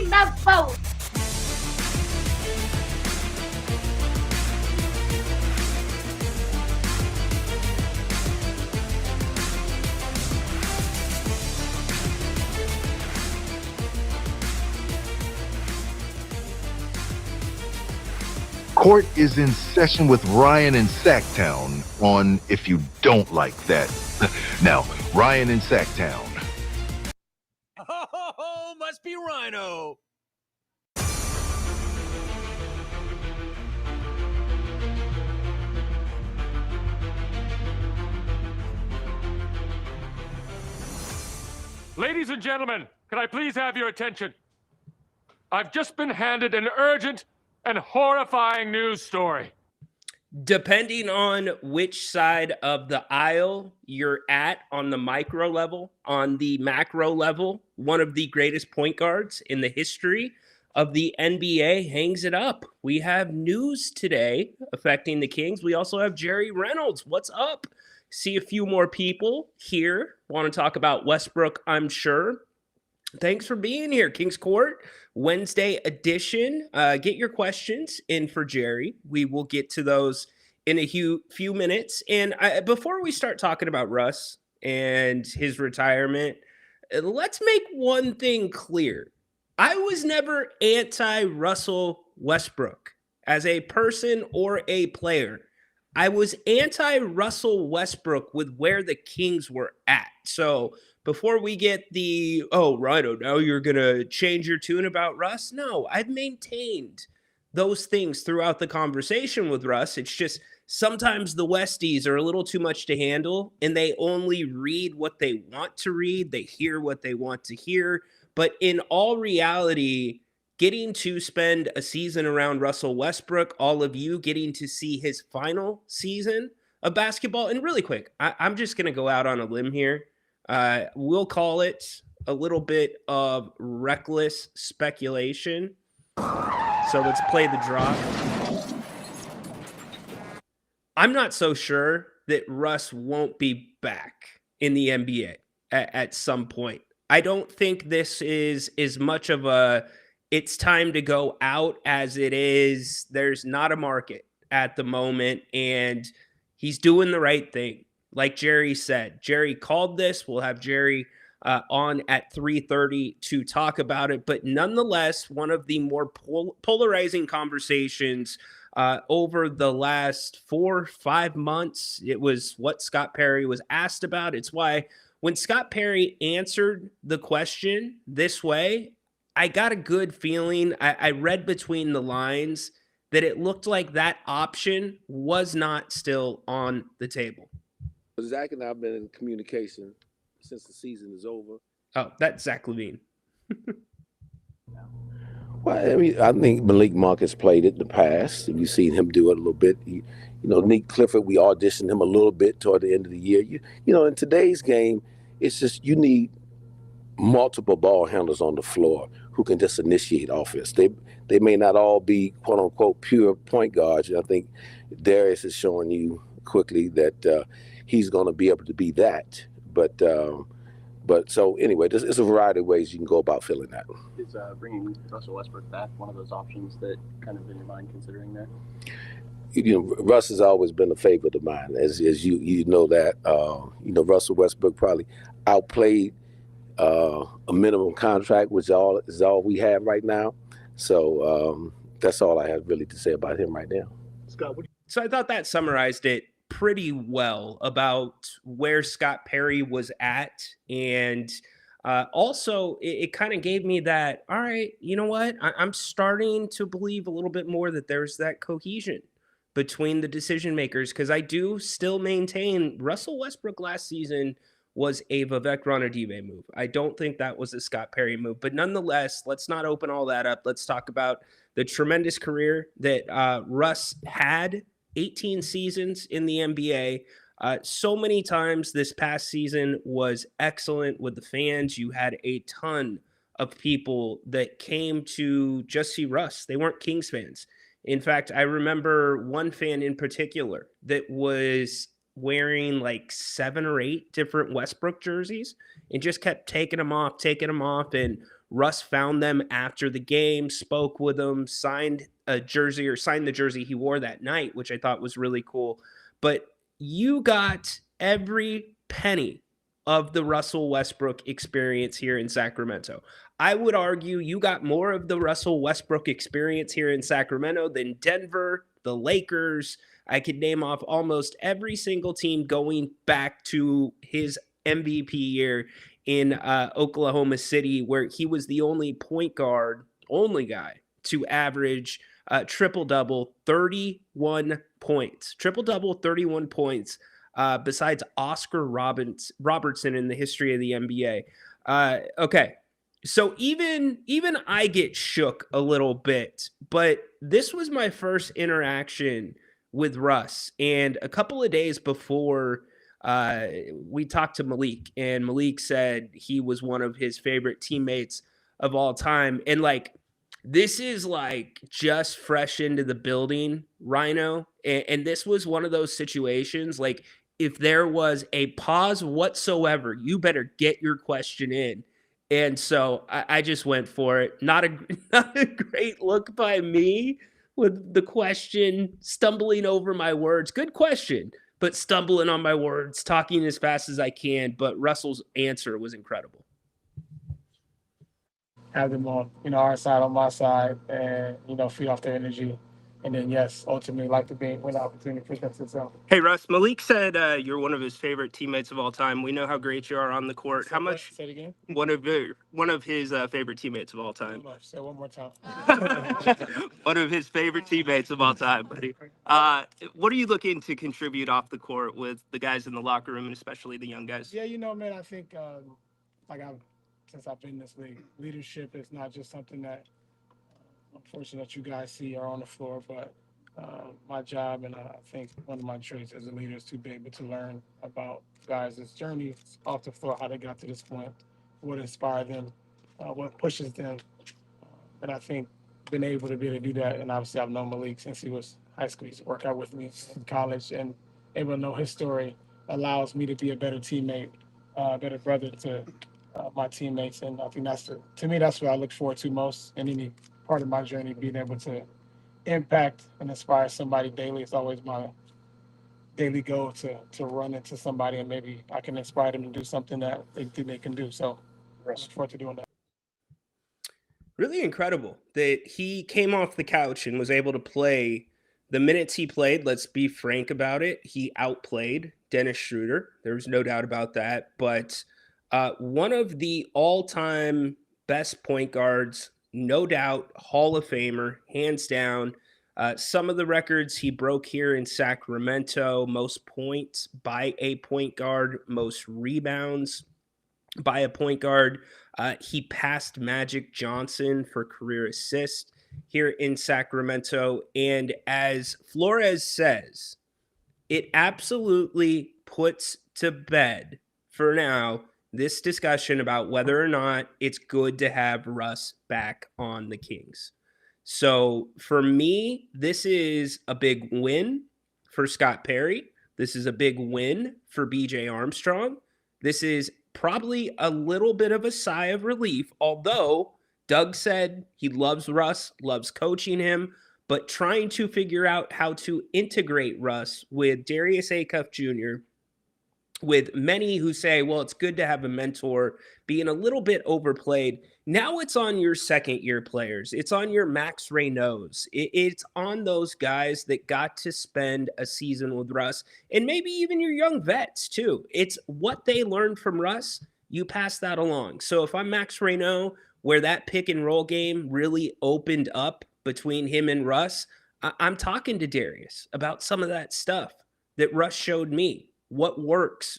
team the vote. Court is in session with Ryan in Sacktown on If You Don't Like That. Now, Ryan in Sacktown. Oh, must be Ryno. Ladies and gentlemen, can I please have your attention? I've just been handed an urgent and horrifying news story. Depending on which side of the aisle you're at on the micro level, on the macro level, one of the greatest point guards in the history of the NBA hangs it up. We have news today affecting the Kings. We also have Jerry Reynolds. What's up? See a few more people here. Want to talk about Westbrook, I'm sure. Thanks for being here, Kings Court Wednesday edition. Get your questions in for Jerry. We will get to those in a few minutes. And before we start talking about Russ and his retirement, let's make one thing clear. I was never anti-Russell Westbrook as a person or a player. I was anti-Russell Westbrook with where the Kings were at. So before we get the, oh, Ryno, now you're going to change your tune about Russ. No, I've maintained those things throughout the conversation with Russ. It's just sometimes the Westies are a little too much to handle, and they only read what they want to read. They hear what they want to hear. But in all reality, getting to spend a season around Russell Westbrook, all of you getting to see his final season of basketball, and really quick, I'm just going to go out on a limb here. We'll call it a little bit of reckless speculation. So let's play the drop. I'm not so sure that Russ won't be back in the NBA at some point. I don't think this is as much of a it's time to go out as it is. There's not a market at the moment, and he's doing the right thing. Like Jerry said, Jerry called this. We'll have Jerry on at 3:30 to talk about it. But nonetheless, one of the more polarizing conversations over the last 4-5 months. It was what Scott Perry was asked about. It's why when Scott Perry answered the question this way, I got a good feeling. I read between the lines that it looked like that option was not still on the table. Zach and I have been in communication since the season is over. Oh, that's Zach LaVine. Well, I mean, I think Malik Monk has played it in the past. You've seen him do it a little bit. Nick Clifford, we auditioned him a little bit toward the end of the year. In today's game, it's just you need multiple ball handlers on the floor who can just initiate offense. They may not all be quote unquote pure point guards. And I think Darius is showing you quickly that he's going to be able to be that. But so anyway, there's a variety of ways you can go about filling that. Is bringing Russell Westbrook back one of those options that kind of in your mind considering that? Russ has always been a favorite of mine, as you know that. Russell Westbrook probably outplayed a minimum contract, which is all we have right now. So that's all I have really to say about him right now. Scott, so I thought that summarized it pretty well about where Scott Perry was at. And also it kind of gave me that, all right, you know what? I'm starting to believe a little bit more that there's that cohesion between the decision makers, because I do still maintain Russell Westbrook last season was a Vivek Ranadive move. I don't think that was a Scott Perry move. But nonetheless, let's not open all that up. Let's talk about the tremendous career that Russ had. 18 seasons in the NBA. So many times this past season was excellent with the fans. You had a ton of people that came to just see Russ. They weren't Kings fans. In fact, I remember one fan in particular that was wearing like 7 or 8 different Westbrook jerseys and just kept taking them off. And Russ found them after the game, spoke with them, signed the jersey he wore that night, which I thought was really cool. But you got every penny of the Russell Westbrook experience here in Sacramento. I would argue you got more of the Russell Westbrook experience here in Sacramento than Denver, the Lakers. I could name off almost every single team going back to his MVP year in Oklahoma City, where he was the only only guy to average triple-double, 31 points. Triple-double, 31 points, besides Oscar Robertson in the history of the NBA. Okay, so even I get shook a little bit, but this was my first interaction with Russ. And a couple of days before we talked to Malik, and Malik said he was one of his favorite teammates of all time. And like, this is like just fresh into the building, Ryno. And this was one of those situations, like, if there was a pause whatsoever, you better get your question in. And so I just went for it. Not a great look by me with the question, stumbling over my words. Good question, but stumbling on my words, talking as fast as I can. But Russell's answer was incredible. Have them on, our side, on my side, and, feed off their energy. And then, yes, ultimately, like to be when the opportunity presents itself. Hey, Russ, Malik said you're one of his favorite teammates of all time. We know how great you are on the court. How much? Say it again. One of his favorite teammates of all time. Say it one more time. One of his favorite teammates of all time, buddy. What are you looking to contribute off the court with the guys in the locker room, and especially the young guys? Yeah, man, I think since I've been in this league, leadership is not just something that unfortunately that you guys see are on the floor, but my job, and I think one of my traits as a leader is to be able to learn about guys' journey off the floor, how they got to this point, what inspired them, what pushes them. And I think being able to do that, and obviously I've known Malik since he was high school. He used to work out with me in college, and able to know his story allows me to be a better teammate, a better brother to my teammates. And I think to me, that's what I look forward to most in any part of my journey, being able to impact and inspire somebody daily. It's always my daily goal to run into somebody and maybe I can inspire them to do something that they think they can do. So I look forward to doing that. Really incredible that he came off the couch and was able to play the minutes he played. Let's be frank about it. He outplayed Dennis Schroeder. There was no doubt about that. But one of the all-time best point guards, no doubt, Hall of Famer, hands down. Some of the records he broke here in Sacramento: most points by a point guard, most rebounds by a point guard. He passed Magic Johnson for career assist here in Sacramento. And as Flores says, it absolutely puts to bed for now this discussion about whether or not it's good to have Russ back on the Kings. So for me, this is a big win for Scott Perry. This is a big win for BJ Armstrong. This is probably a little bit of a sigh of relief, although Doug said he loves Russ, loves coaching him, but trying to figure out how to integrate Russ with Darius Acuff Jr., with many who say, well, it's good to have a mentor, being a little bit overplayed. Now it's on your second-year players. It's on your Max Reynolds. It's on those guys that got to spend a season with Russ, and maybe even your young vets, too. It's what they learned from Russ. You pass that along. So if I'm Max Reynolds, where that pick-and-roll game really opened up between him and Russ, I'm talking to Darius about some of that stuff that Russ showed me. What works.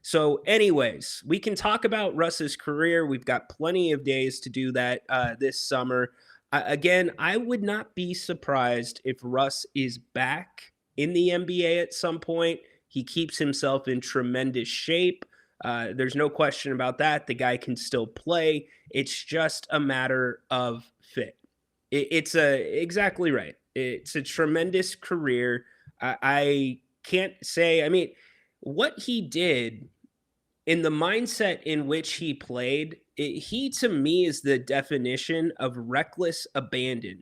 So anyways, we can talk about Russ's career. We've got plenty of days to do that this summer. Again, I would not be surprised if Russ is back in the NBA at some point. He keeps himself in tremendous shape. There's no question about that. The guy can still play. It's just a matter of fit. It's exactly right. It's a tremendous career. I can't say, what he did in the mindset in which he played, He to me is the definition of reckless abandon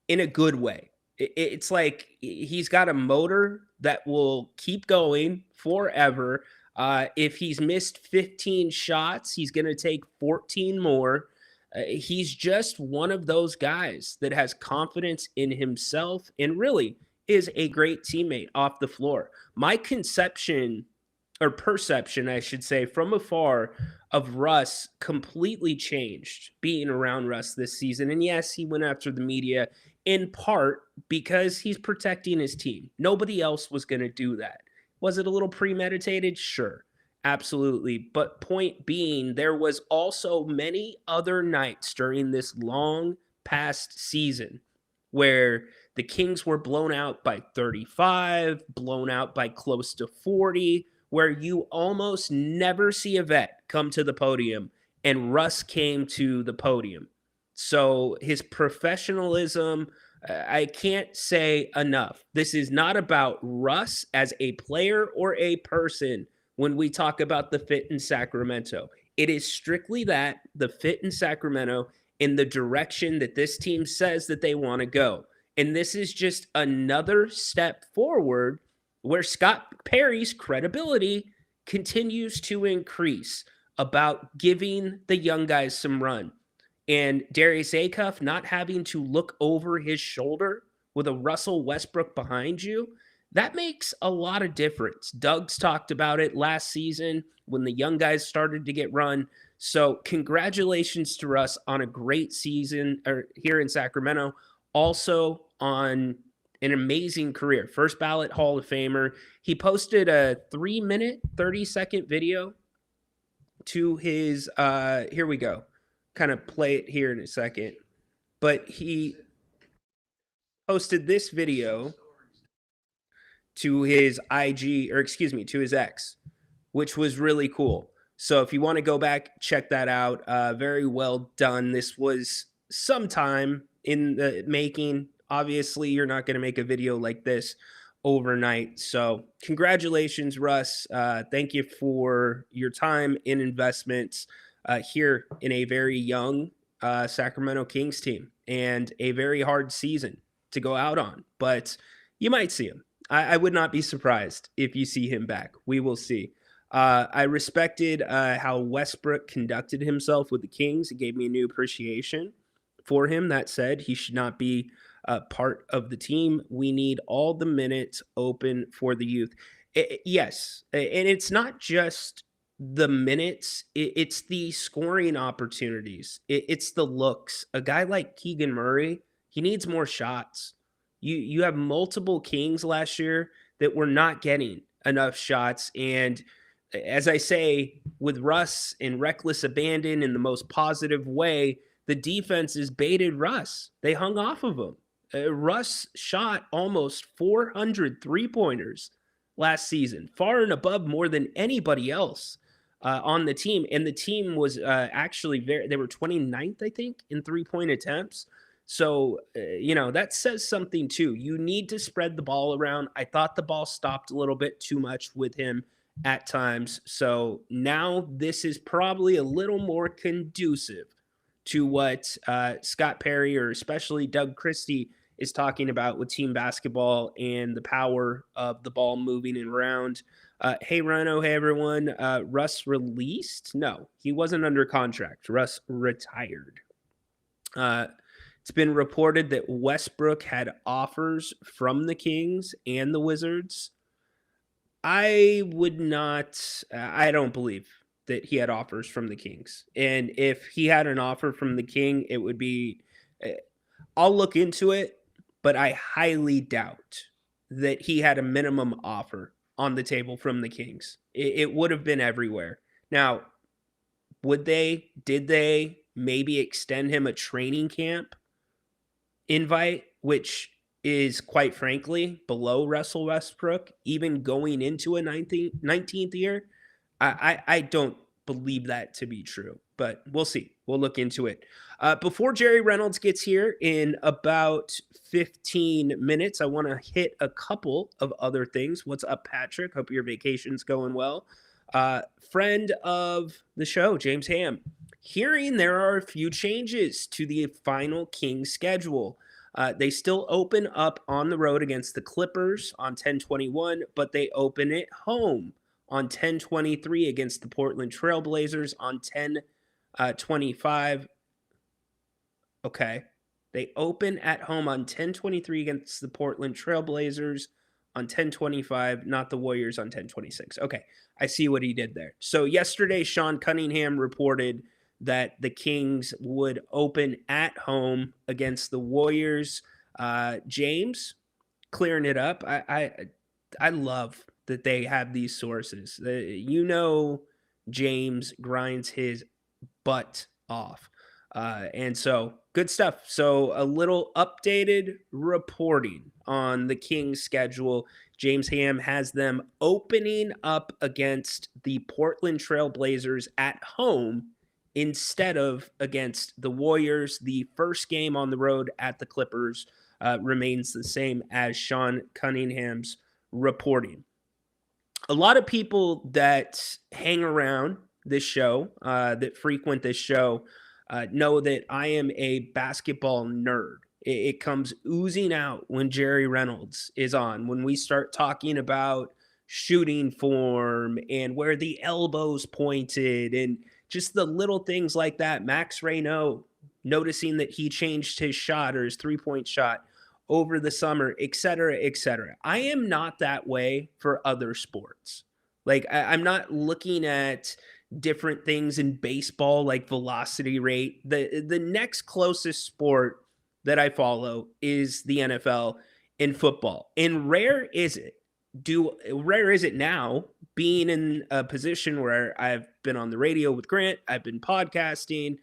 in a good way. It's like he's got a motor that will keep going forever. If he's missed 15 shots, he's going to take 14 more. He's just one of those guys that has confidence in himself and really is a great teammate off the floor. My conception or perception, I should say, from afar of Russ completely changed being around Russ this season. And yes, he went after the media in part because he's protecting his team. Nobody else was going to do that. Was it a little premeditated? Sure. Absolutely. But point being, there was also many other nights during this long past season where the Kings were blown out by 35, blown out by close to 40, where you almost never see a vet come to the podium, and Russ came to the podium. So his professionalism, I can't say enough. This is not about Russ as a player or a person when we talk about the fit in Sacramento. It is strictly that, the fit in Sacramento, in the direction that this team says that they want to go. And this is just another step forward where Scott Perry's credibility continues to increase about giving the young guys some run. And Darius Acuff not having to look over his shoulder with a Russell Westbrook behind you, that makes a lot of difference. Doug's talked about it last season when the young guys started to get run. So congratulations to Russ on a great season here in Sacramento. Also on an amazing career. First ballot Hall of Famer. He posted a 3-minute, 30-second video to his, here we go. Kind of play it here in a second. But he posted this video to his IG, or excuse me, to his ex, which was really cool. So if you want to go back, check that out. Very well done. This was some time in the making. Obviously, you're not going to make a video like this overnight. So congratulations, Russ. Thank you for your time and investments here in a very young Sacramento Kings team and a very hard season to go out on. But you might see him. I would not be surprised if you see him back. We will see. I respected how Westbrook conducted himself with the Kings. It gave me a new appreciation for him. That said, he should not be part of the team. We need all the minutes open for the youth. Yes, and it's not just the minutes. It's the scoring opportunities. It's the looks. A guy like Keegan Murray, he needs more shots. You have multiple Kings last year that were not getting enough shots. And as I say, with Russ and reckless abandon in the most positive way, the defense has baited Russ. They hung off of him. Russ shot almost 400 3-pointers last season, far and above more than anybody else on the team. And the team was actually they were 29th, I think, in 3-point attempts. So, that says something too. You need to spread the ball around. I thought the ball stopped a little bit too much with him at times. So now this is probably a little more conducive to what Scott Perry or especially Doug Christie is talking about with team basketball and the power of the ball moving around. Hey, Ryno. Hey, everyone. Russ released? No, he wasn't under contract. Russ retired. It's been reported that Westbrook had offers from the Kings and the Wizards. I don't believe that he had offers from the Kings. And if he had an offer from the King, it would be, I'll look into it, but I highly doubt that he had a minimum offer on the table from the Kings. It would have been everywhere. Now, did they maybe extend him a training camp invite, which is quite frankly below Russell Westbrook, even going into a 19th year? I don't believe that to be true, but we'll see. We'll look into it. Before Jerry Reynolds gets here in about 15 minutes, I want to hit a couple of other things. What's up, Patrick? Hope your vacation's going well. Friend of the show, James Ham. hearing there are a few changes to the final Kings schedule. They still open up on the road against the Clippers on 10/21, but they open at home on 10/23 against the Portland Trailblazers on 10/25. Okay. They open at home on 10/23 against the Portland Trailblazers on 10/25, not the Warriors on 10/26. Okay, I see what he did there. So yesterday, Sean Cunningham reported that the Kings would open at home against the Warriors. James, clearing it up. I love that they have these sources. James grinds his butt off. And so good stuff. So a little updated reporting on the Kings schedule. James Ham has them opening up against the Portland Trailblazers at home instead of against the Warriors. The first game on the road at the Clippers remains the same as Sean Cunningham's reporting. A lot of people that hang around this show, that frequent this show, know that I am a basketball nerd. It comes oozing out when Jerry Reynolds is on, when we start talking about shooting form and where the elbows pointed and just the little things like that. Max Ryno noticing that he changed his shot or his three-point shot over the summer, et cetera, et cetera. I am not that way for other sports. Like, I'm not looking at different things in baseball like velocity rate. The next closest sport that I follow is the NFL and football. And rare is it now, being in a position where I've been on the radio with Grant, I've been podcasting,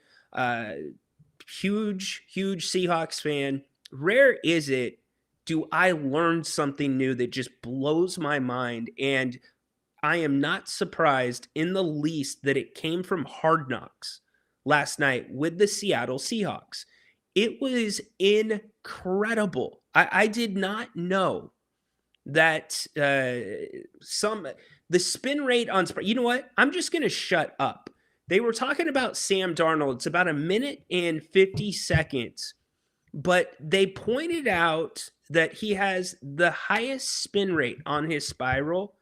huge Seahawks fan. Rare is it do I learn something new that just blows my mind, and I am not surprised in the least that it came from Hard Knocks last night with the Seattle Seahawks. It was incredible. I did not know that the spin rate on, you know what? I'm just going to shut up. They were talking about Sam Darnold. It's about 1 minute and 50 seconds, but they pointed out that he has the highest spin rate on his spiral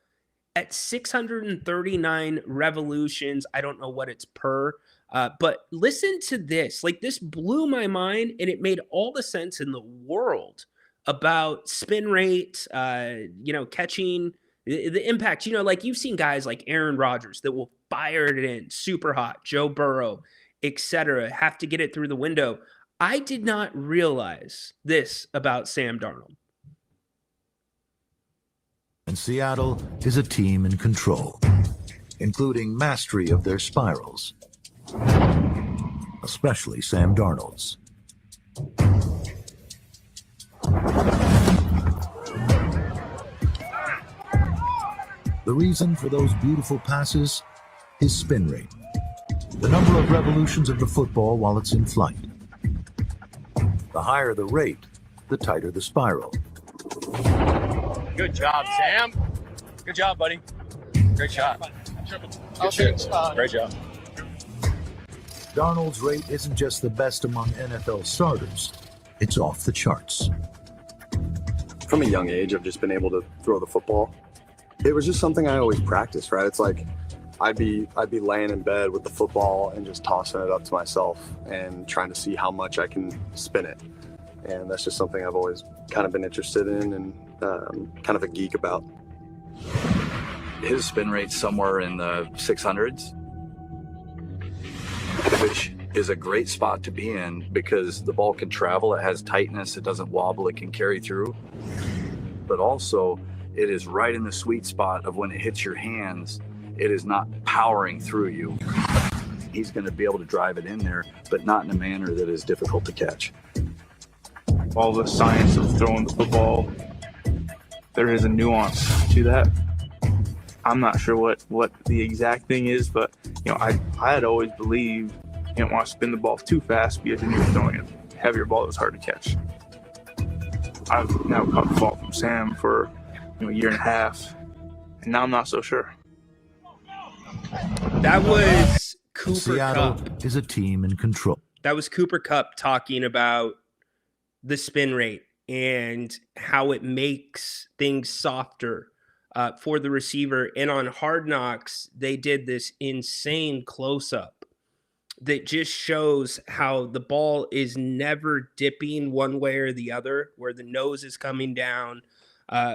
at 639 revolutions. I don't know what it's per, but listen to this. Like, this blew my mind, and it made all the sense in the world about spin rate, catching the impact. Like, you've seen guys like Aaron Rodgers that will fire it in super hot, Joe Burrow, etc., have to get it through the window. I did not realize this about Sam Darnold. And Seattle is a team in control, including mastery of their spirals, especially Sam Darnold's. The reason for those beautiful passes? His spin rate, the number of revolutions of the football while it's in flight. The higher the rate, the tighter the spiral. Good job, Sam. Good job, buddy. Great shot. Good shit. Great job. Darnold's rate isn't just the best among NFL starters. It's off the charts. From a young age, I've just been able to throw the football. It was just something I always practiced, right? It's like I'd be laying in bed with the football and just tossing it up to myself and trying to see how much I can spin it. And that's just something I've always kind of been interested in and kind of a geek about. His spin rate's somewhere in the 600s, which is a great spot to be in because the ball can travel, it has tightness, it doesn't wobble, it can carry through. But also, it is right in the sweet spot of when it hits your hands, it is not powering through you. He's going to be able to drive it in there, but not in a manner that is difficult to catch. All the science of throwing the football, there is a nuance to that. I'm not sure what the exact thing is, but I had always believed you don't want to spin the ball too fast because then you're throwing a heavier ball that was hard to catch. I've now caught the ball from Sam for a year and a half, and now I'm not so sure. That was Cooper Seattle Kupp. is a team in control. That was Cooper Kupp talking about the spin rate and how it makes things softer for the receiver. And on Hard Knocks, they did this insane close-up that just shows how the ball is never dipping one way or the other, where the nose is coming down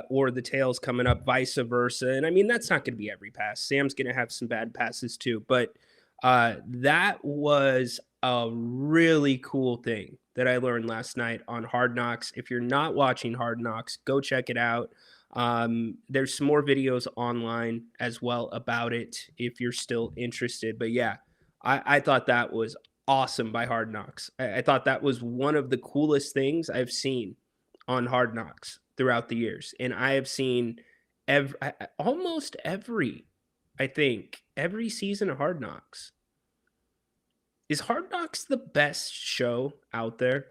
or the tail's coming up, vice versa. And I mean, that's not going to be every pass. Sam's going to have some bad passes too, but that was a really cool thing that I learned last night on Hard Knocks. If you're not watching Hard Knocks, go check it out. There's some more videos online as well about it if you're still interested. But yeah, I thought that was awesome by Hard Knocks. I thought that was one of the coolest things I've seen on Hard Knocks throughout the years. And I have seen almost every season of Hard Knocks. Is Hard Knocks the best show out there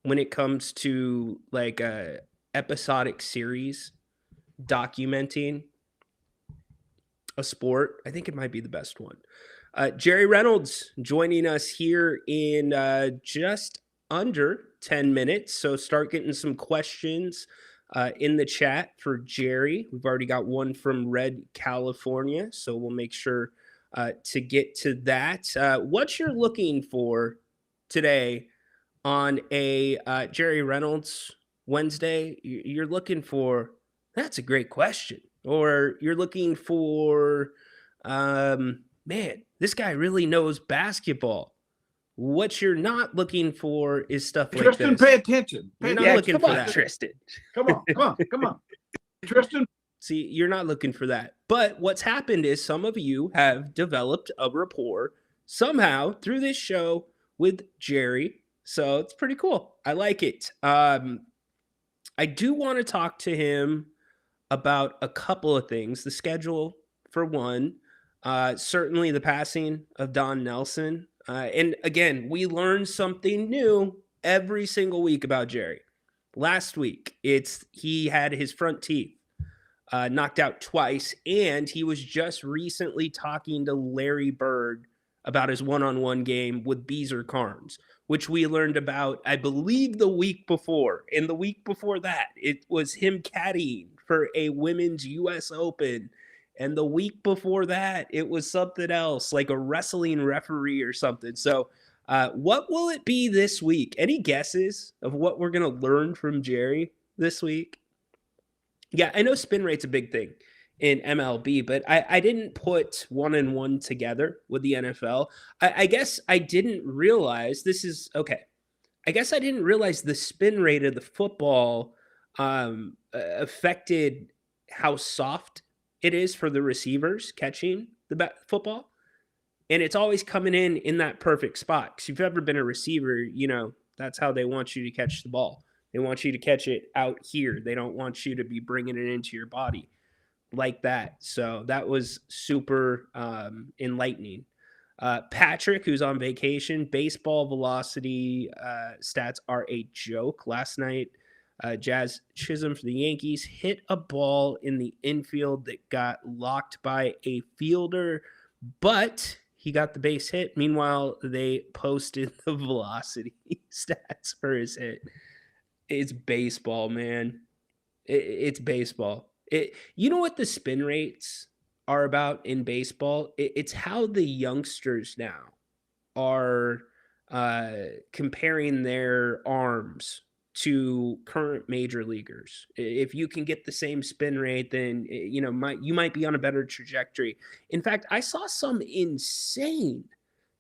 when it comes to like a episodic series documenting a sport? I think it might be the best one. Jerry Reynolds joining us here in just under 10 minutes. So start getting some questions in the chat for Jerry. We've already got one from Red California, so we'll make sure to get to that. What you're looking for today on a Jerry Reynolds Wednesday, you're looking for, that's a great question. Or you're looking for, man, this guy really knows basketball. What you're not looking for is stuff like Tristan, this. pay attention. You're not looking for that. Tristan. Come on. Tristan. See, you're not looking for that. But what's happened is some of you have developed a rapport somehow through this show with Jerry. So it's pretty cool. I like it. I do want to talk to him about a couple of things. The schedule, for one. Certainly the passing of Don Nelson. And again, we learn something new every single week about Jerry. Last week, he had his front teeth knocked out twice, and he was just recently talking to Larry Bird about his one-on-one game with Beezer Carnes, which we learned about, I believe, the week before. And the week before that, it was him caddying for a women's U.S. Open. And the week before that, it was something else, like a wrestling referee or something. So what will it be this week? Any guesses of what we're going to learn from Jerry this week? Yeah, I know spin rate's a big thing in MLB, but I didn't put 1 and 1 together with the NFL. I guess I didn't realize this is okay. I guess I didn't realize the spin rate of the football affected how soft it is for the receivers catching the football. And it's always coming in that perfect spot. Because if you've ever been a receiver, you know, that's how they want you to catch the ball. They want you to catch it out here. They don't want you to be bringing it into your body like that. So that was super enlightening. Patrick, who's on vacation, baseball velocity stats are a joke. Last night, Jazz Chisholm for the Yankees hit a ball in the infield that got locked by a fielder, but he got the base hit. Meanwhile, they posted the velocity stats for his hit. It's baseball, man. It's baseball. You know what the spin rates are about in baseball? It's how the youngsters now are comparing their arms to current major leaguers. If you can get the same spin rate, then you might be on a better trajectory. In fact, I saw some insane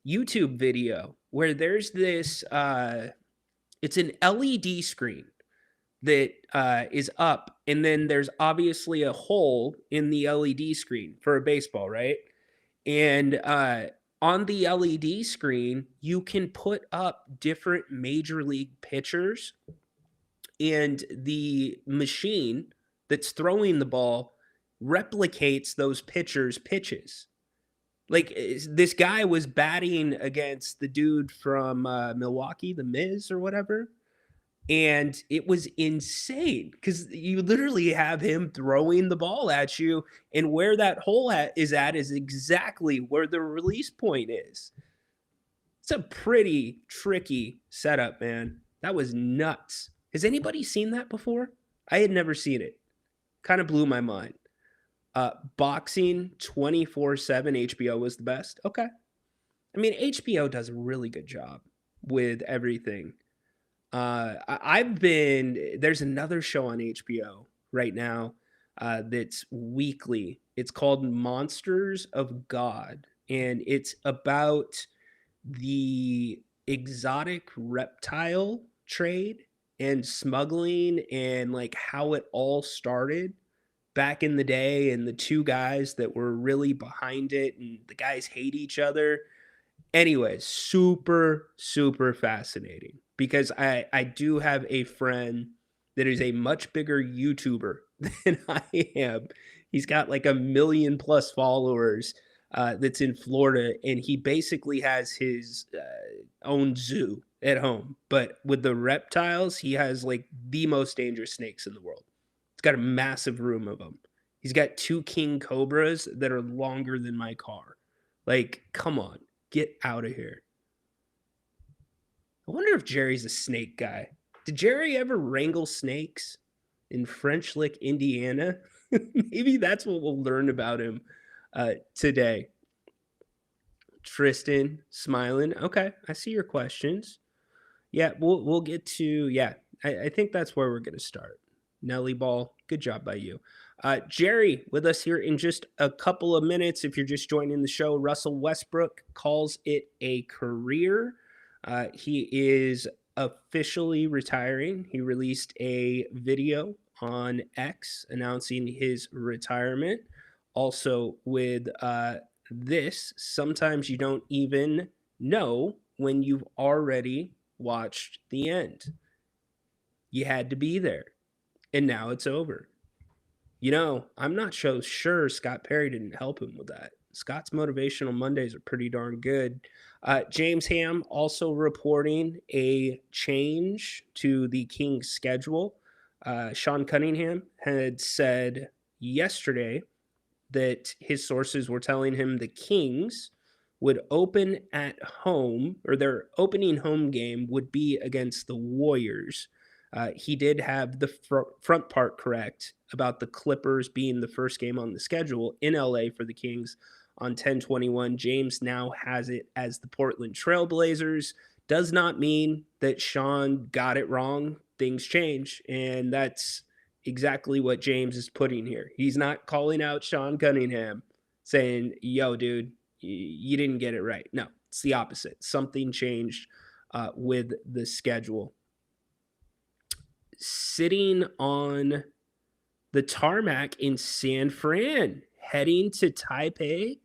YouTube video where there's this it's an LED screen that is up, and then there's obviously a hole in the LED screen for a baseball, right? And on the LED screen, you can put up different major league pitchers, and the machine that's throwing the ball replicates those pitchers' pitches. Like, this guy was batting against the dude from Milwaukee, the Miz or whatever, And it was insane because you literally have him throwing the ball at you, and where that hole is exactly where the release point is. It's a pretty tricky setup, man. That was nuts. Has anybody seen that before? I had never seen it. Kind of blew my mind. Boxing 24/7 HBO was the best. Okay. I mean, HBO does a really good job with everything. There's another show on HBO right now that's weekly. It's called Monsters of God, and it's about the exotic reptile trade and smuggling and like how it all started back in the day, and the two guys that were really behind it, and the guys hate each other. Anyways, super, super fascinating because I do have a friend that is a much bigger YouTuber than I am. He's got like 1 million plus followers that's in Florida, and he basically has his own zoo at home. But with the reptiles, he has like the most dangerous snakes in the world. He's got a massive room of them. He's got 2 king cobras that are longer than my car. Like, come on. Get out of here. I wonder if Jerry's a snake guy. Did Jerry ever wrangle snakes in French Lick, Indiana? Maybe that's what we'll learn about him today. Tristan smiling. Okay, I see your questions. Yeah, we'll get to, yeah, I think that's where we're going to start. Nelly Ball, good job by you. Jerry with us here in just a couple of minutes. If you're just joining the show, Russell Westbrook calls it a career. He is officially retiring. He released a video on X announcing his retirement. Also with this, sometimes you don't even know when you've already watched the end. You had to be there, and now it's over. You know, I'm not so sure Scott Perry didn't help him with that. Scott's Motivational Mondays are pretty darn good. James Ham also reporting a change to the Kings schedule. Sean Cunningham had said yesterday that his sources were telling him the Kings would open at home, or their opening home game would be against the Warriors. He did have the front part correct about the Clippers being the first game on the schedule in LA for the Kings on 10/21. James now has it as the Portland Trailblazers. Does not mean that Sean got it wrong. Things change, and that's exactly what James is putting here. He's not calling out Sean Cunningham saying, yo, dude, you didn't get it right. No, it's the opposite. Something changed with the schedule. Sitting on the tarmac in San Fran, heading to Taipei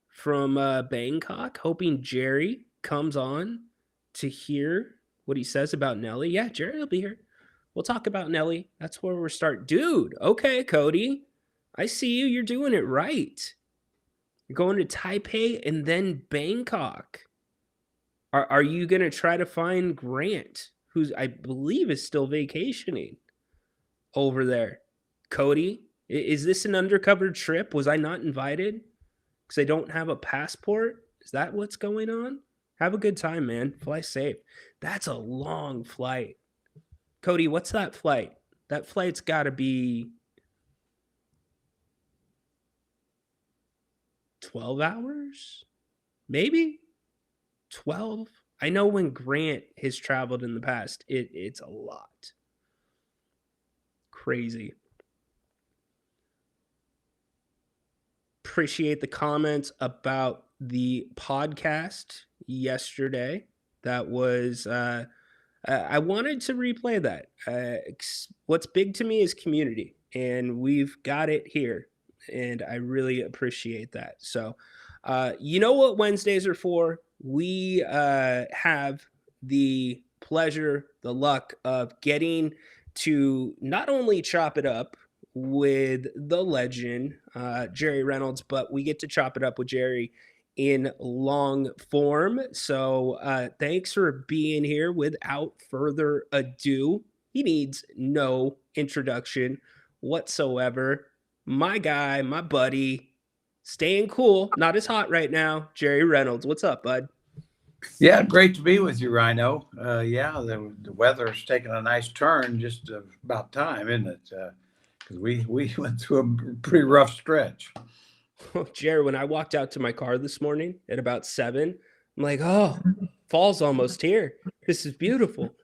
from Bangkok, hoping Jerry comes on to hear what he says about Nelly. Yeah, Jerry will be here. We'll talk about Nelly. That's where we're starting. Dude, okay, Cody. I see you. You're doing it right. You're going to Taipei and then Bangkok. Are you going to try to find Grant, who's, I believe, is still vacationing over there? Cody, is this an undercover trip? Was I not invited because I don't have a passport? Is that what's going on? Have a good time, man. Fly safe. That's a long flight. Cody, what's that flight? That flight's got to be 12 hours? Maybe 12? I know when Grant has traveled in the past, it's a lot. Crazy. Appreciate the comments about the podcast yesterday. That was... I wanted to replay that. What's big to me is community, and we've got it here, and I really appreciate that. So, you know what Wednesdays are for? We have the pleasure, the luck of getting to not only chop it up with the legend, Jerry Reynolds, but we get to chop it up with Jerry in long form. So thanks for being here. Without further ado, he needs no introduction whatsoever. My guy, my buddy, staying cool, not as hot right now, Jerry Reynolds. What's up, bud? Yeah, great to be with you, Ryno. Yeah, the weather's taken a nice turn, just about time, isn't it? Because we went through a pretty rough stretch. Oh, Jerry, when I walked out to my car this morning at about 7, I'm like, oh, fall's almost here. This is beautiful.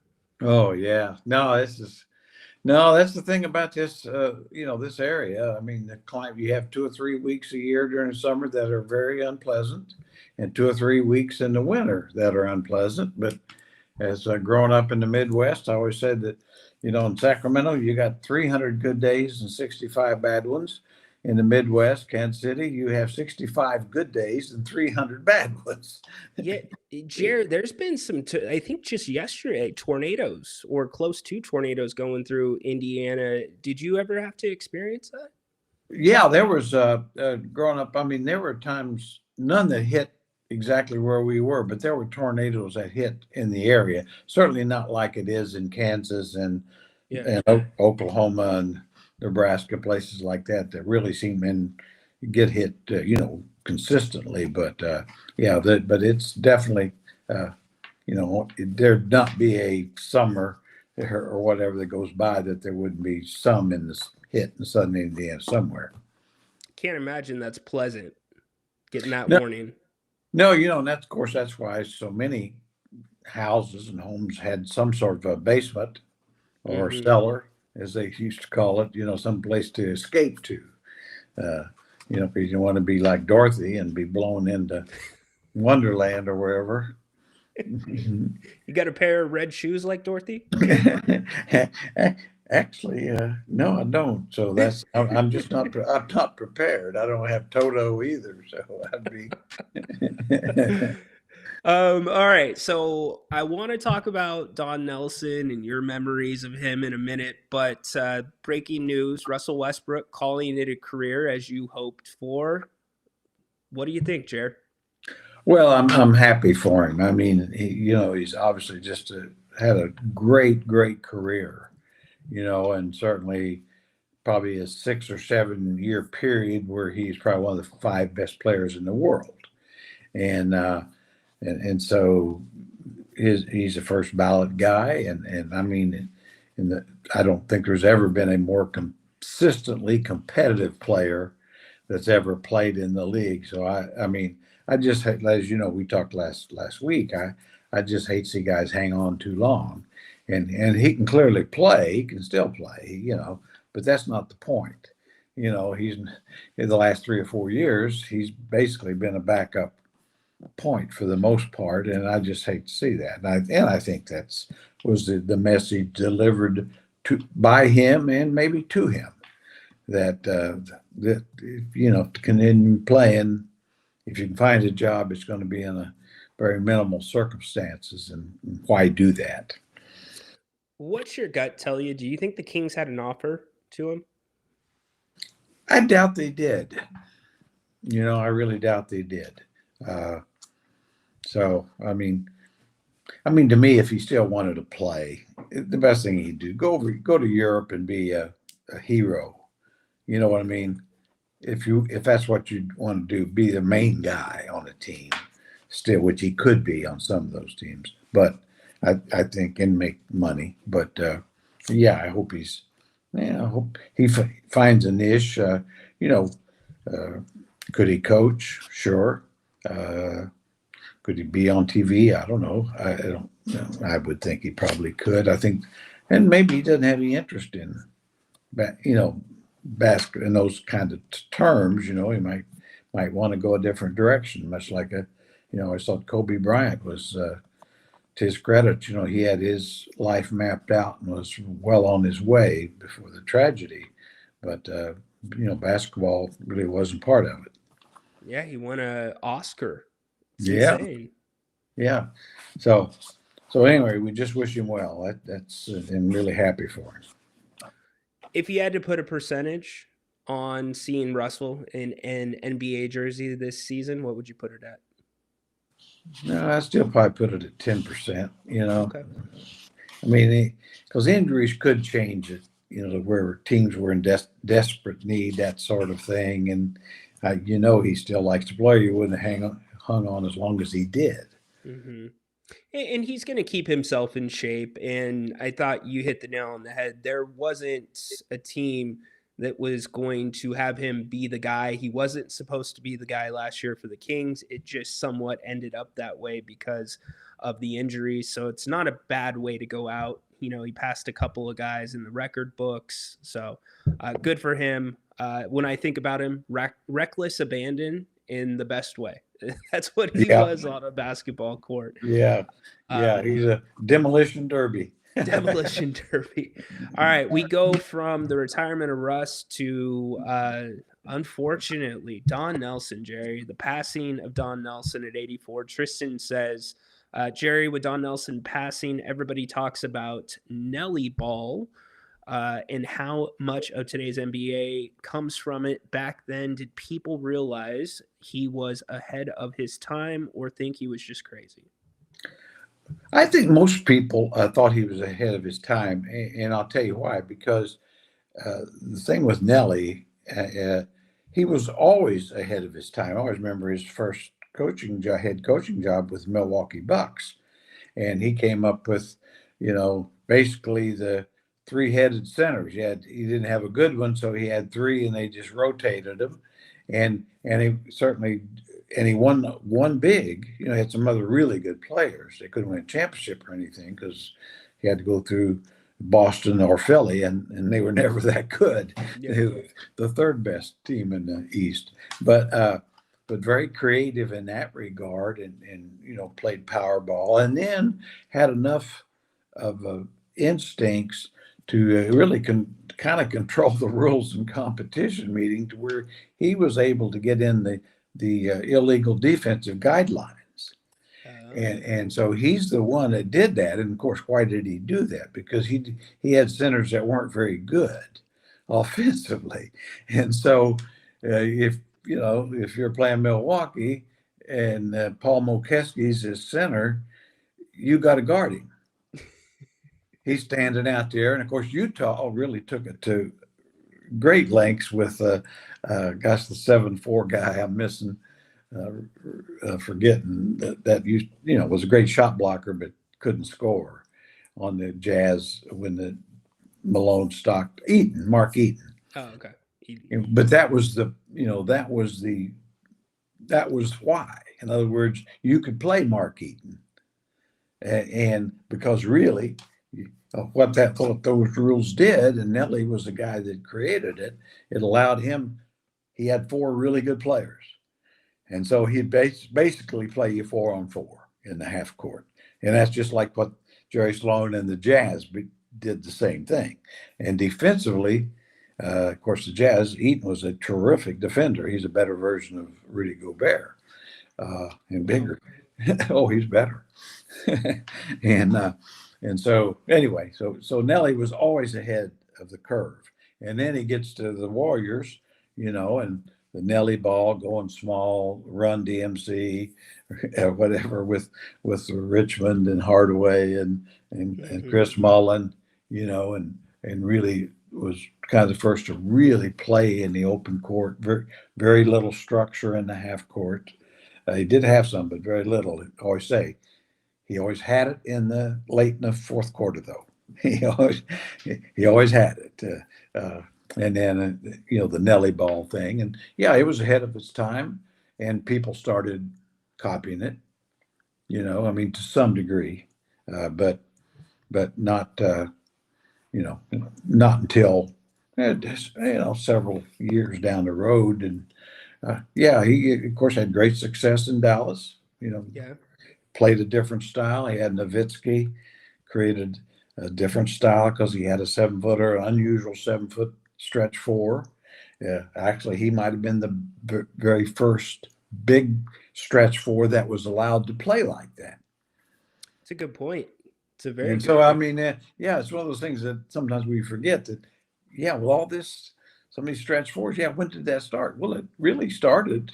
Oh yeah, no, that's the thing about this. This area. I mean, the climate. You have 2 or 3 weeks a year during the summer that are very unpleasant, and 2 or 3 weeks in the winter that are unpleasant. But as growing up in the Midwest, I always said that, in Sacramento, you got 300 good days and 65 bad ones. In the Midwest, Kansas City, you have 65 good days and 300 bad ones. Yeah, Jared, there's been some, I think just yesterday, tornadoes or close to tornadoes going through Indiana. Did you ever have to experience that? Yeah, there was growing up. I mean, there were times, none that hit exactly where we were, but there were tornadoes that hit in the area. Certainly not like it is in Kansas and Oklahoma and Nebraska, places like that really seem and get hit, consistently. But but it's definitely, there'd not be a summer or whatever that goes by that there wouldn't be some in this hit in southern Indiana somewhere. Can't imagine that's pleasant getting that warning. No, and that's, of course, that's why so many houses and homes had some sort of a basement or cellar, as they used to call it, some place to escape to, because you want to be like Dorothy and be blown into Wonderland or wherever. You got a pair of red shoes like Dorothy? Actually, no, I don't. So I'm just not, I'm not prepared. I don't have Toto either. So I'd be. All right. So I want to talk about Don Nelson and your memories of him in a minute, but breaking news, Russell Westbrook calling it a career as you hoped for. What do you think, Jared? Well, I'm happy for him. I mean, he's obviously just had a great career, and certainly probably a 6 or 7 year period where he's probably one of the 5 best players in the world. And so he's a first ballot guy. And I mean, I don't think there's ever been a more consistently competitive player that's ever played in the league. So I just, as we talked last week, I just hate to see guys hang on too long. And he can clearly play, he can still play, but that's not the point. He's in the last 3 or 4 years, he's basically been a backup point for the most part, and I just hate to see that. And I think that's was the message delivered by him and maybe to him that continue playing. If you can find a job, it's going to be in a very minimal circumstances, and why do that? What's your gut tell you? Do you think the Kings had an offer to him? I doubt they did. I really doubt they did. So, I mean, to me, if he still wanted to play, the best thing he'd do, go to Europe and be a hero. You know what I mean? If that's what you want to do, be the main guy on a team still, which he could be on some of those teams, but I think, and make money. But I hope I hope he finds a niche. Could he coach? Sure. Could he be on TV? I don't know. I don't know. I would think he probably could. I think, and maybe he doesn't have any interest in, basket in those kind of terms. He might want to go a different direction. Much like I thought Kobe Bryant was, to his credit, he had his life mapped out and was well on his way before the tragedy. But basketball really wasn't part of it. Yeah, he won an Oscar. It's insane. Yeah. So anyway, we just wish him well. That's and really happy for him. If you had to put a percentage on seeing Russell in an NBA jersey this season, what would you put it at? No, I still probably put it at 10%, you know. Okay. I mean, because injuries could change it, you know, to where teams were in desperate need, that sort of thing. And, you know, he still likes to play. He wouldn't have hung on as long as he did. Mm-hmm. And he's going to keep himself in shape. And I thought you hit the nail on the head. There wasn't a team that was going to have him be the guy. He wasn't supposed to be the guy last year for the Kings. It just somewhat ended up that way because of the injuries. So it's not a bad way to go out. You know, he passed a couple of guys in the record books. So good for him. When I think about him, reckless abandon in the best way. That's what he was on a basketball court. Yeah. He's a demolition derby. Demolition derby. All right, we go from the retirement of Russ to unfortunately Don Nelson, Jerry, the passing of Don Nelson at 84. Tristan says, Jerry, with Don Nelson passing, everybody talks about Nelly ball and how much of today's NBA comes from it. Back then, did people realize he was ahead of his time or think he was just crazy? I think most people thought he was ahead of his time, and I'll tell you why. Because the thing with Nelly, he was always ahead of his time. I always remember his first head coaching job with Milwaukee Bucks, and he came up with, you know, basically the three-headed centers. He didn't have a good one, so he had three, and they just rotated them, and he won one big. You know, he had some other really good players. They couldn't win a championship or anything because he had to go through Boston or Philly, and they were never that good. Yeah. They were the third best team in the East, but very creative in that regard, and you know, played power ball, and then had enough of instincts to really kind of control the rules in competition meeting to where he was able to get in the illegal defensive guidelines. And so he's the one that did that. And of course, why did he do that? Because he had centers that weren't very good offensively. And so if you're playing Milwaukee and Paul Mokeski's his center, you got to guard him. He's standing out there. And of course, Utah really took it to great lengths with the 7'4" guy I'm missing, forgetting that was a great shot blocker but couldn't score on the Jazz when the Malone stocked Mark Eaton. Oh, okay. But that was why. In other words, you could play Mark Eaton, and because really what those rules did, and Nelly was the guy that created it. It allowed him. He had four really good players, and so he'd basically play you 4-on-4 in the half court, and that's just like what Jerry Sloan and the Jazz did the same thing. And defensively, of course, the Jazz, Eaton was a terrific defender. He's a better version of Rudy Gobert, and bigger. Oh, he's better. And so anyway, so Nelly was always ahead of the curve. And then he gets to the Warriors, you know, and the Nelly ball going small, run DMC, whatever with Richmond and Hardaway and Chris Mullin, you know, and really was kind of the first to really play in the open court. Very, very little structure in the half court. He did have some, but very little. I always say he always had it late in the fourth quarter, though. He always had it. And then the Nelly ball thing, and it was ahead of its time, and people started copying it. You know, I mean, to some degree, but not not until several years down the road. And he of course had great success in Dallas. You know, played a different style. He had Nowitzki, created a different style because he had a 7-footer, an unusual 7-foot stretch four. Actually, he might have been the very first big stretch four that was allowed to play like that. It's a good point. It's a very and so, I mean, it's one of those things that sometimes we forget that, with all this some of these stretch fours. Yeah, when did that start? Well, it really started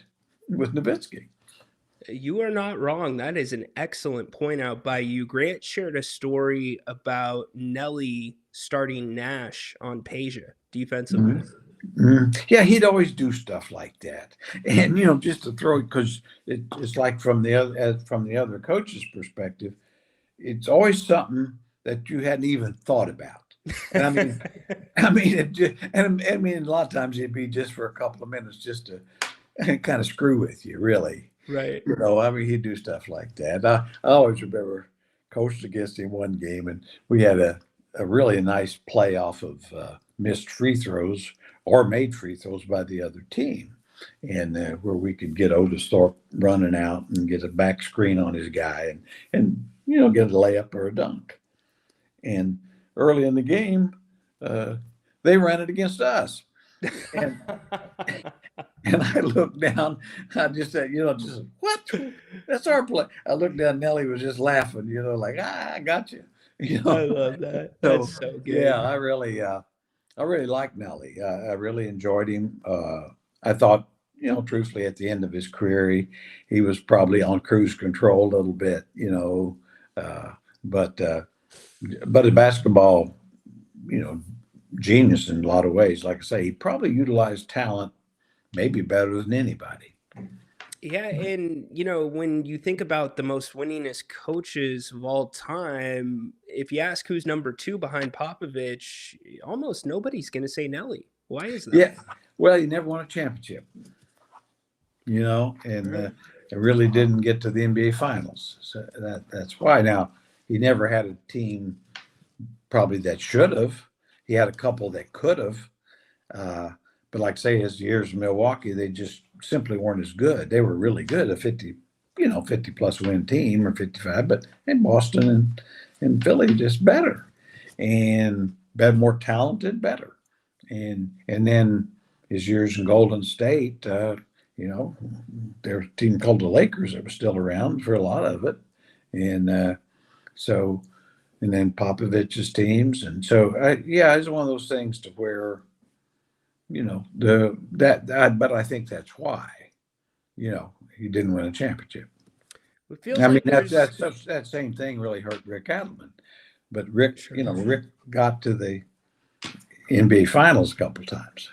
with Nowitzki. You are not wrong. That is an excellent point out by you. Grant shared a story about Nelly starting Nash on Peja defensively. Yeah, he'd always do stuff like that, and just to throw, because it's like from the other coach's perspective, it's always something that you hadn't even thought about. And I mean, a lot of times it'd be just for a couple of minutes, just to kind of screw with you, really. Right. I mean, he'd do stuff like that. I always remember coached against him one game, and we had a really nice play off of missed free throws or made free throws by the other team, and where we could get Otisthorpe running out and get a back screen on his guy and get a layup or a dunk. And early in the game, they ran it against us. And, and I looked down, I just said, what? That's our play. I looked down, Nelly was just laughing, like, I got you. I love that. That's so good. Yeah, I really like Nelly. I really enjoyed him. I thought, truthfully, at the end of his career, he was probably on cruise control a little bit, but a basketball, genius in a lot of ways. Like I say, he probably utilized talent maybe better than anybody. Yeah, and when you think about the most winningest coaches of all time, if you ask who's number 2 behind Popovich, almost nobody's going to say Nelly. Why is that? Yeah, well, he never won a championship, and it really didn't get to the NBA Finals. So that's why. Now, he never had a team probably that should have. He had a couple that could have. But like I say, his years in Milwaukee, they just simply weren't as good. They were really good, a 50 plus win team or 55, but in Boston and Philly, just better and more talented, better. And then his years in Golden State, their team called the Lakers that was still around for a lot of it. And and then Popovich's teams. And so, it's one of those things to where, but I think that's why, he didn't win a championship. That same thing really hurt Rick Adelman, but Rick got to the NBA Finals a couple times.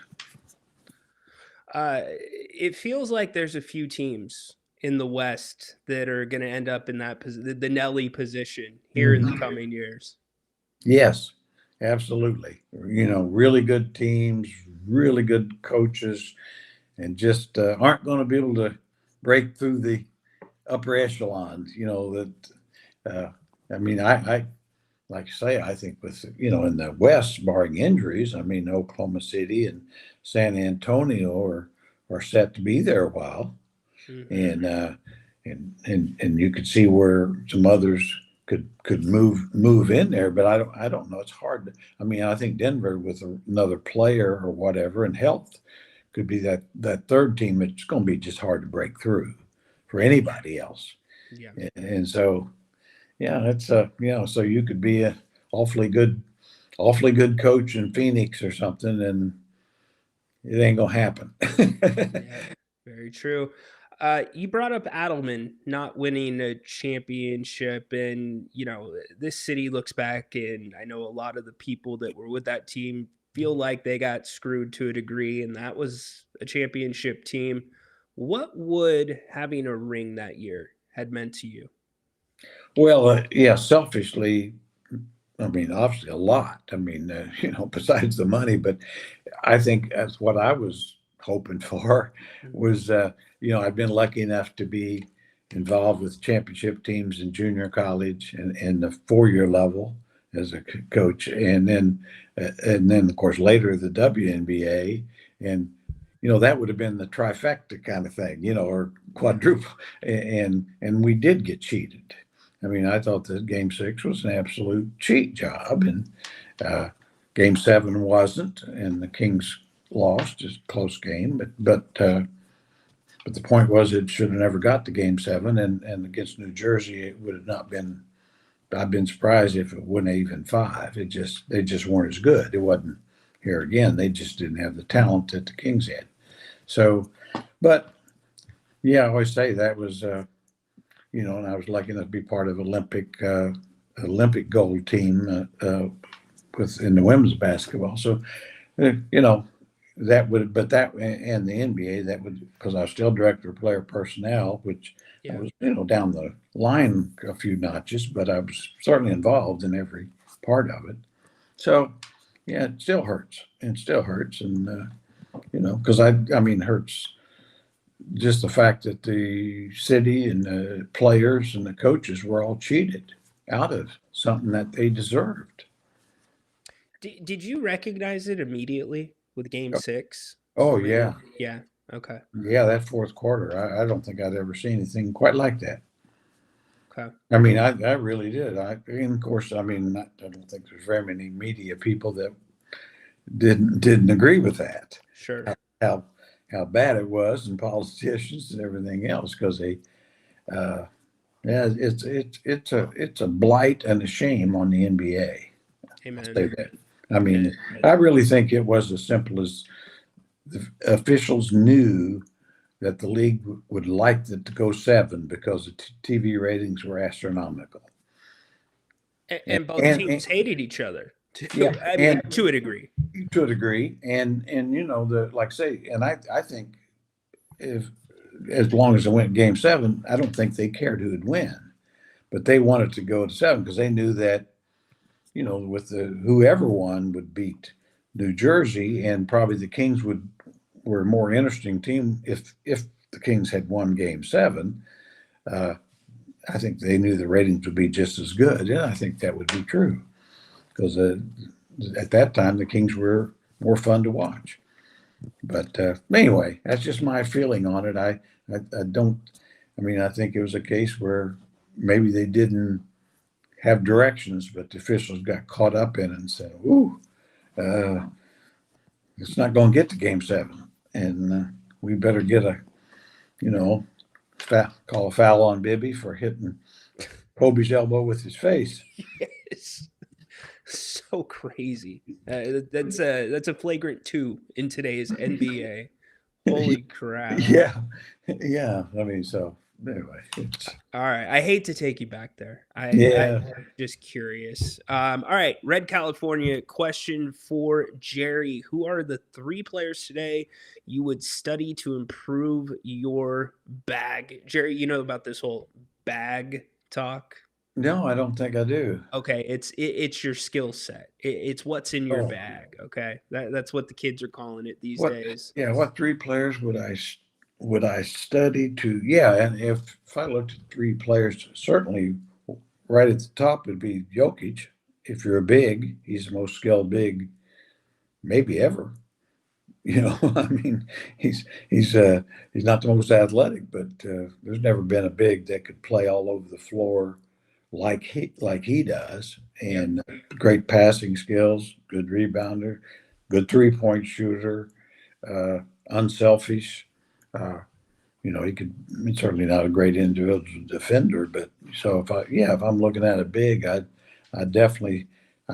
It feels like there's a few teams in the West that are going to end up in that the Nelly position here in the coming years. Yes, absolutely. Really good teams, really good coaches, and just aren't going to be able to break through the upper echelons. I like I say, I think with in the West, barring injuries, Oklahoma City and San Antonio are set to be there a while. And you could see where some others could move in there, but I don't know. It's hard. I think Denver with another player or whatever and health could be that third team. It's going to be just hard to break through for anybody else. Yeah. And so, it's so you could be a awfully good coach in Phoenix or something, and it ain't gonna happen. Yeah, very true. You brought up Adelman not winning a championship, and this city looks back, and I know a lot of the people that were with that team feel like they got screwed to a degree, and that was a championship team. What would having a ring that year had meant to you? Well, selfishly, obviously a lot. Besides the money, but I think that's what I was hoping for was, I've been lucky enough to be involved with championship teams in junior college and the 4-year level as a coach. And then of course, later the WNBA, and, that would have been the trifecta kind of thing, or quadruple. And we did get cheated. I thought that Game 6 was an absolute cheat job, and Game 7 wasn't, and the Kings lost, just a close game. But the point was it should have never got to Game 7, and against New Jersey, it would have not been. I've been surprised if it wouldn't have even 5. They just weren't as good. It here again, they just didn't have the talent that the Kings had. So, but yeah, I always say that was, and I was lucky enough to be part of Olympic gold team in the women's basketball. So, that would, but that and the NBA, that would, because I was still director of player personnel, which I was, down the line a few notches, but I was certainly involved in every part of it. So, yeah, it still hurts. It still hurts. And, because it hurts just the fact that the city and the players and the coaches were all cheated out of something that they deserved. Did you recognize it immediately with Game 6? Oh, yeah. Yeah. Okay. Yeah, that fourth quarter, I don't think I'd ever seen anything quite like that. Okay. I mean, I really did. And of course, I don't think there's very many media people that didn't agree with that. Sure. How bad it was, and politicians and everything else, because they, it's a blight and a shame on the NBA. Amen. I'll say that. I mean, I really think it was as simple as the officials knew that the league would like it to go 7 because the TV ratings were astronomical. And both teams hated each other. To a degree. To a degree, and like I say, and I think as long as it went Game 7, I don't think they cared who would win, but they wanted to go to 7 because they knew that, with whoever won would beat New Jersey, and probably the Kings were a more interesting team if the Kings had won Game 7. I think they knew the ratings would be just as good, and I think that would be true. Because at that time, the Kings were more fun to watch. But anyway, that's just my feeling on it. I think it was a case where maybe they didn't have directions, but the officials got caught up in it and said, ooh, it's not going to get to Game 7. And we better get call a foul on Bibby for hitting Kobe's elbow with his face. Yes. So crazy. That's a flagrant 2 in today's NBA. Holy crap. Yeah. I mean, so anyway. All right. I hate to take you back there. I'm just curious. All right. Red California question for Jerry. Who are the 3 players today you would study to improve your bag? Jerry, you know about this whole bag talk? No, I don't think I do. Okay, it's your skill set. It's what's in your bag. Okay, that's what the kids are calling it these days. Yeah, what 3 players would I study to? Yeah, and if I looked at 3 players, certainly right at the top would be Jokic. If you're a big, he's the most skilled big maybe ever. I mean, he's not the most athletic, but there's never been a big that could play all over the floor like he does, and great passing skills, good rebounder, good 3-point shooter, unselfish. He's certainly not a great individual defender, but so if I'm looking at a big, I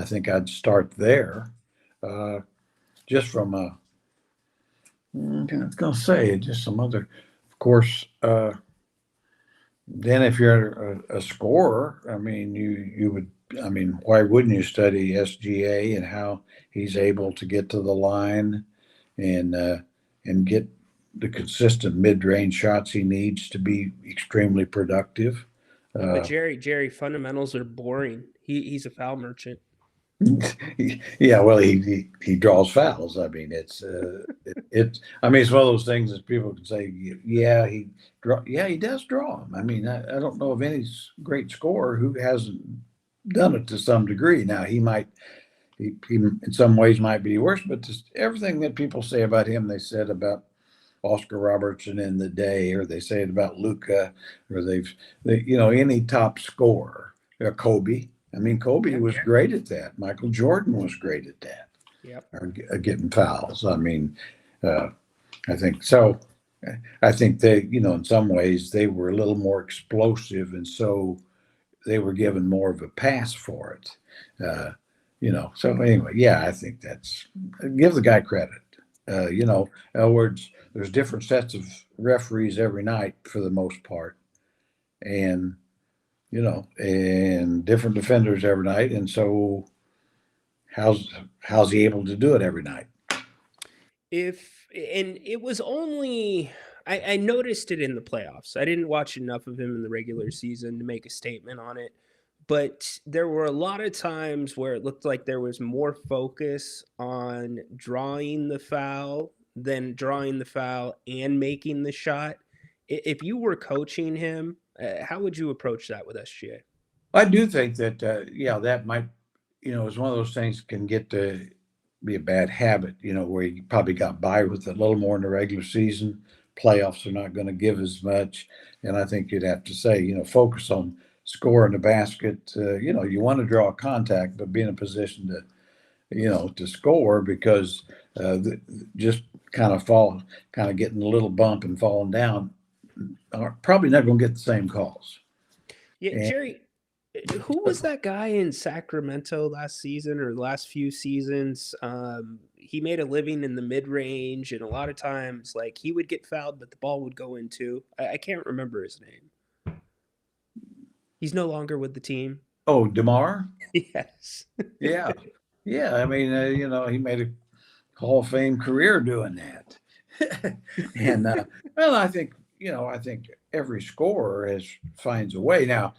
think I'd start there, just from I was going to say just some other, of course. Then if you're a scorer, I mean, you would, I mean, why wouldn't you study SGA and how he's able to get to the line and get the consistent mid-range shots he needs to be extremely productive. But Jerry, fundamentals are boring. He's a foul merchant. Yeah, well, he draws fouls. I mean, it's it's one of those things that people can say, he does draw them. I mean, I don't know of any great scorer who hasn't done it to some degree. Now he in some ways might be worse, but just everything that people say about him, they said about Oscar Robertson in the day, or they say it about Luka, or any top scorer, Kobe. I mean, Kobe was great at that. Michael Jordan was great at that. Yep. Or getting fouls. I mean, I think so. I think they, in some ways they were a little more explosive, and so they were given more of a pass for it. So anyway, yeah, I think give the guy credit. In other words, there's different sets of referees every night for the most part, and and different defenders every night. And so, how's he able to do it every night? And it was only I noticed it in the playoffs. I didn't watch enough of him in the regular season to make a statement on it, but there were a lot of times where it looked like there was more focus on drawing the foul than drawing the foul and making the shot. If you were coaching him, how would you approach that with SGA? I do think that, that might, is one of those things that can get to be a bad habit, where you probably got by with it a little more in the regular season. Playoffs are not going to give as much. And I think you'd have to say, focus on scoring the basket. You want to draw contact, but be in a position to score, because just kind of getting a little bump and falling down are probably not going to get the same calls. Yeah, And Jerry, who was that guy in Sacramento last season or the last few seasons? He made a living in the mid range, and a lot of times, like, he would get fouled, but the ball would go in too. I can't remember his name. He's no longer with the team. Oh, DeMar? Yes. Yeah. Yeah. I mean, he made a Hall of Fame career doing that. And, well, I think every scorer finds a way. Now,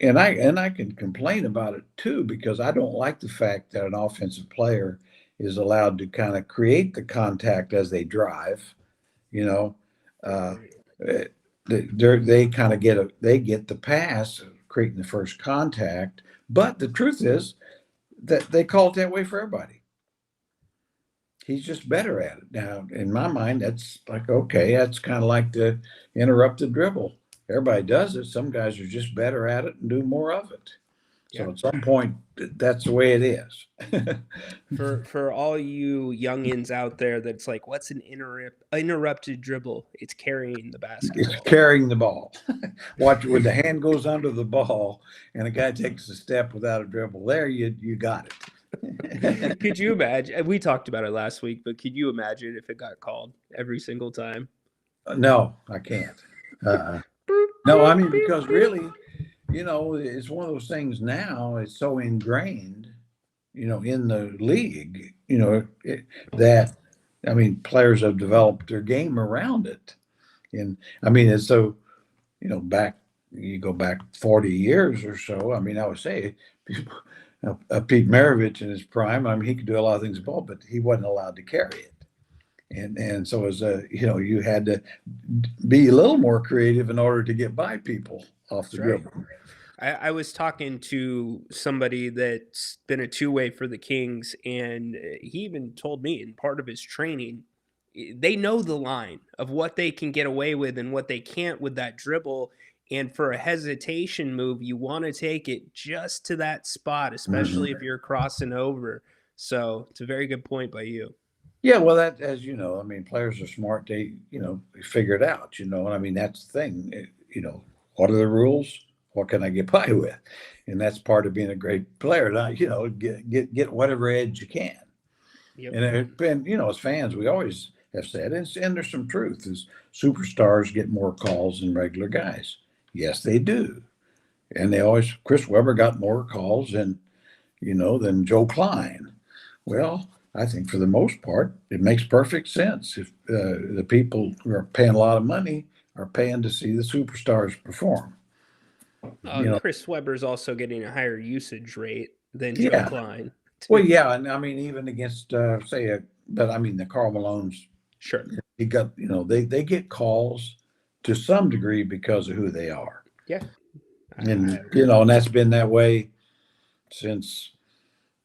and I can complain about it too, because I don't like the fact that an offensive player is allowed to kind of create the contact as they drive. They kind of get the pass, creating the first contact. But the truth is that they call it that way for everybody. He's just better at it. Now, in my mind, that's like, okay, that's kind of like the interrupted dribble. Everybody does it. Some guys are just better at it and do more of it. So at some point, that's the way it is. For all you youngins out there, that's like, what's an interrupted dribble? It's carrying the basketball. It's carrying the ball. Watch when the hand goes under the ball and a guy takes a step without a dribble. There, you got it. Could you imagine? We talked about it last week, but could you imagine if it got called every single time? No, I can't. No, I mean, because really, it's one of those things now. It's so ingrained, in the league, that, I mean, players have developed their game around it. And I mean, it's so, you go back 40 years or so. I mean, I would say Pete Maravich in his prime, I mean, he could do a lot of things with the ball, but he wasn't allowed to carry it. And so as you had to be a little more creative in order to get by people off the dribble. I was talking to somebody that's been a two-way for the Kings, and he even told me in part of his training, they know the line of what they can get away with and what they can't with that dribble. And for a hesitation move, you want to take it just to that spot, especially if you're crossing over. So it's a very good point by you. Yeah, well, that, as you know, I mean, players are smart. They figure it out, and I mean, that's the thing, what are the rules? What can I get by with? And that's part of being a great player. Not, get whatever edge you can. Yep. And it's been, as fans, we always have said, and there's some truth, is superstars get more calls than regular guys. Yes, they do. And Chris Webber got more calls than Joe Klein. Well, I think for the most part, it makes perfect sense. If the people who are paying a lot of money are paying to see the superstars perform. Chris Webber's also getting a higher usage rate than Joe Klein. Well, yeah, and I mean, even against, the Karl Malone's. Sure. He got, they get calls to some degree because of who they are. Yeah. And, and that's been that way since,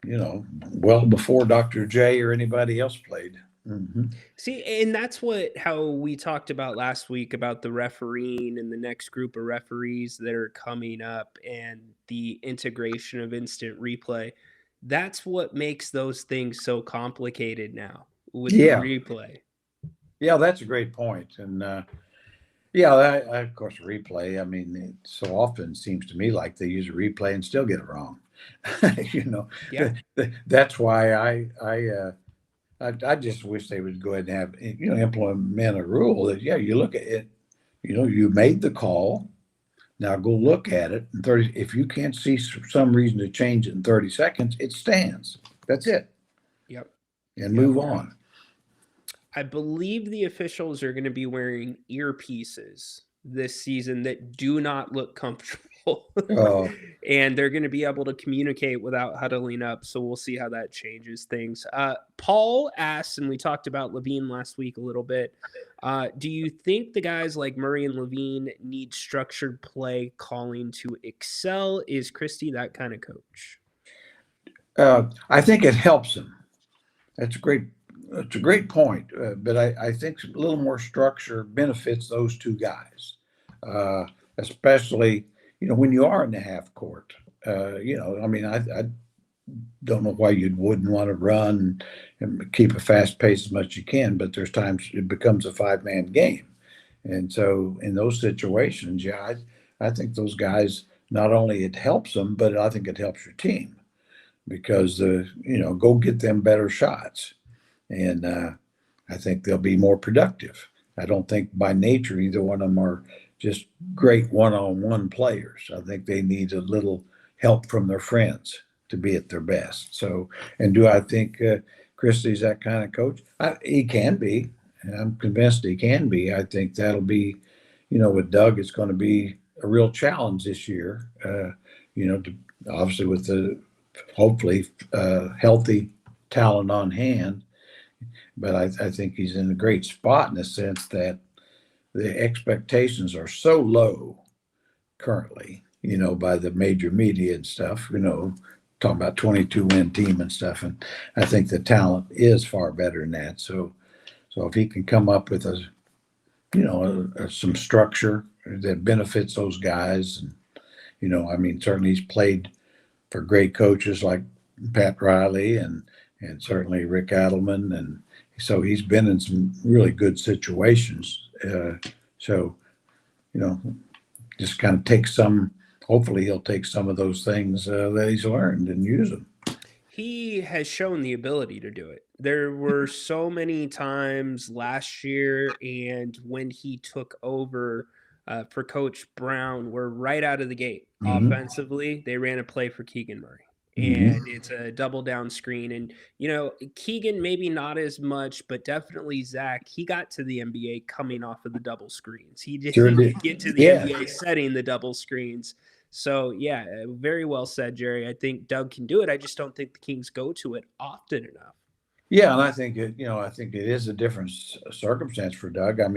well before Dr. J or anybody else played. Mm-hmm. See, and that's how we talked about last week about the refereeing and the next group of referees that are coming up and the integration of instant replay. That's what makes those things so complicated now with the replay. Yeah, that's a great point. And of course, replay. I mean, it so often seems to me like they use a replay and still get it wrong. You know, Yeah. that's why I just wish they would go ahead and have, implement a rule that, yeah, you look at it, you made the call. Now go look at it in 30. If you can't see some reason to change it in 30 seconds, it stands. That's it. Yep. And move on. I believe the officials are going to be wearing earpieces this season that do not look comfortable. And they're going to be able to communicate without huddling up. So we'll see how that changes things. Paul asks, and we talked about Levine last week a little bit. Do you think the guys like Murray and Levine need structured play calling to excel? Is Christie that kind of coach? I think it helps them. That's a great point. But I think a little more structure benefits those two guys, especially, when you are in the half court. I don't know why you wouldn't want to run and keep a fast pace as much as you can, but there's times it becomes a 5-man game. And so in those situations, I think those guys, not only it helps them, but I think it helps your team because, go get them better shots. And I think they'll be more productive. I don't think by nature either one of them are just great one-on-one players. I think they need a little help from their friends to be at their best. So, and do I think Christie's that kind of coach? He can be. And I'm convinced he can be. I think that'll be, with Doug, it's going to be a real challenge this year. Obviously with the hopefully healthy talent on hand. But I think he's in a great spot in the sense that the expectations are so low currently, by the major media and stuff, talking about 22-win team and stuff. And I think the talent is far better than that. So if he can come up with some structure that benefits those guys, and, certainly he's played for great coaches like Pat Riley and certainly Rick Adelman. And so he's been in some really good situations. Just kind of hopefully he'll take some of those things that he's learned and use them. He has shown the ability to do it. There were so many times last year and when he took over for Coach Brown, where right out of the gate, offensively, they ran a play for Keegan Murray. And it's a double down screen. And, Keegan, maybe not as much, but definitely Zach, he got to the NBA coming off of the double screens. He didn't get to the NBA setting the double screens. So, yeah, very well said, Jerry. I think Doug can do it. I just don't think the Kings go to it often enough. Yeah, and I think it is a different circumstance for Doug. I